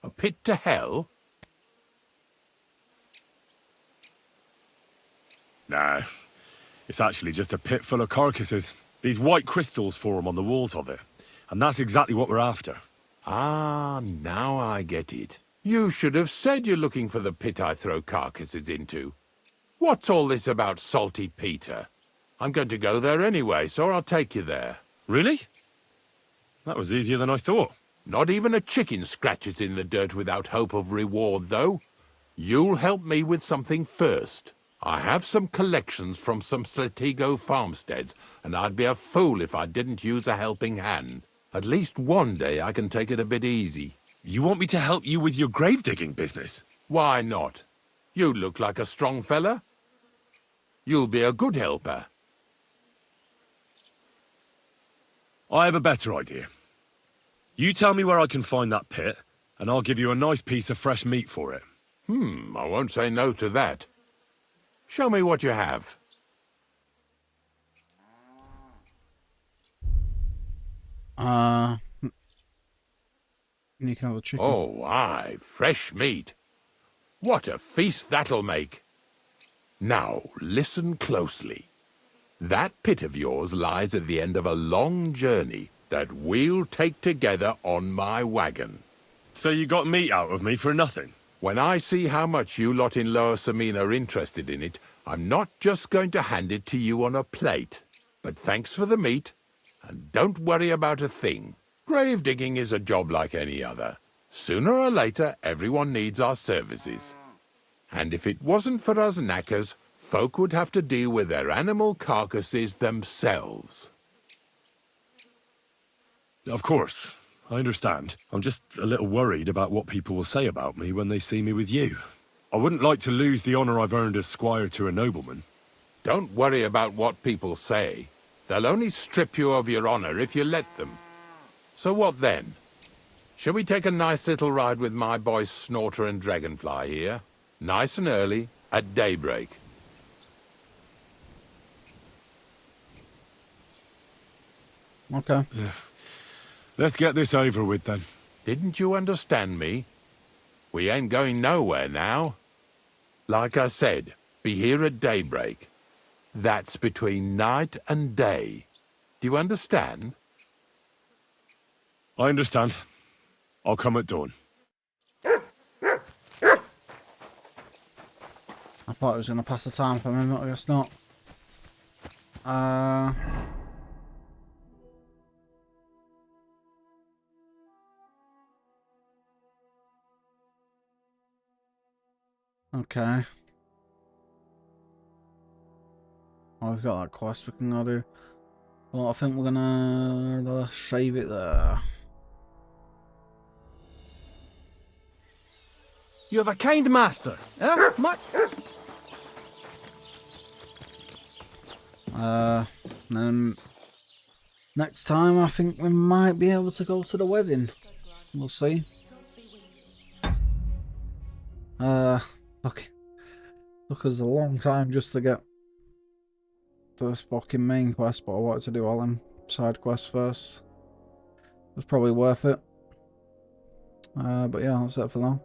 A pit to hell? Nah, it's actually just a pit full of carcasses. These white crystals form on the walls of it. And that's exactly what we're after. Ah, now I get it. You should have said you're looking for the pit I throw carcasses into. What's all this about Salty Peter? I'm going to go there anyway, so I'll take you there. Really? That was easier than I thought. Not even a chicken scratches in the dirt without hope of reward, though. You'll help me with something first. I have some collections from some Sletigo farmsteads, and I'd be a fool if I didn't use a helping hand. At least one day I can take it a bit easy. You want me to help you with your grave-digging business? Why not? You look like a strong fella. You'll be a good helper. I have a better idea. You tell me where I can find that pit, and I'll give you a nice piece of fresh meat for it. I won't say no to that. Show me what you have. You can have the chicken. Oh, aye, fresh meat. What a feast that'll make. Now, listen closely. That pit of yours lies at the end of a long journey that we'll take together on my wagon. So you got meat out of me for nothing? When I see how much you lot in Lower Samine are interested in it, I'm not just going to hand it to you on a plate. But thanks for the meat, and don't worry about a thing. Grave digging is a job like any other. Sooner or later, everyone needs our services. And if it wasn't for us knackers, folk would have to deal with their animal carcasses themselves. Of course, I understand. I'm just a little worried about what people will say about me when they see me with you. I wouldn't like to lose the honor I've earned as squire to a nobleman. Don't worry about what people say. They'll only strip you of your honor if you let them. So what then? Shall we take a nice little ride with my boys Snorter and Dragonfly here? Nice and early, at daybreak. Okay. Yeah. Let's get this over with then. Didn't you understand me? We ain't going nowhere now. Like I said, be here at daybreak. That's between night and day. Do you understand? I understand. I'll come at dawn. I thought it was going to pass the time for me, but I guess not. Okay. Oh, we've got that quest we can go do. Well, I think we're gonna save it there. You have a kind master, eh? Then next time I think we might be able to go to the wedding. We'll see. Took us a long time just to get to this fucking main quest, but I wanted to do all them side quests first. It was probably worth it. But yeah, that's it for now.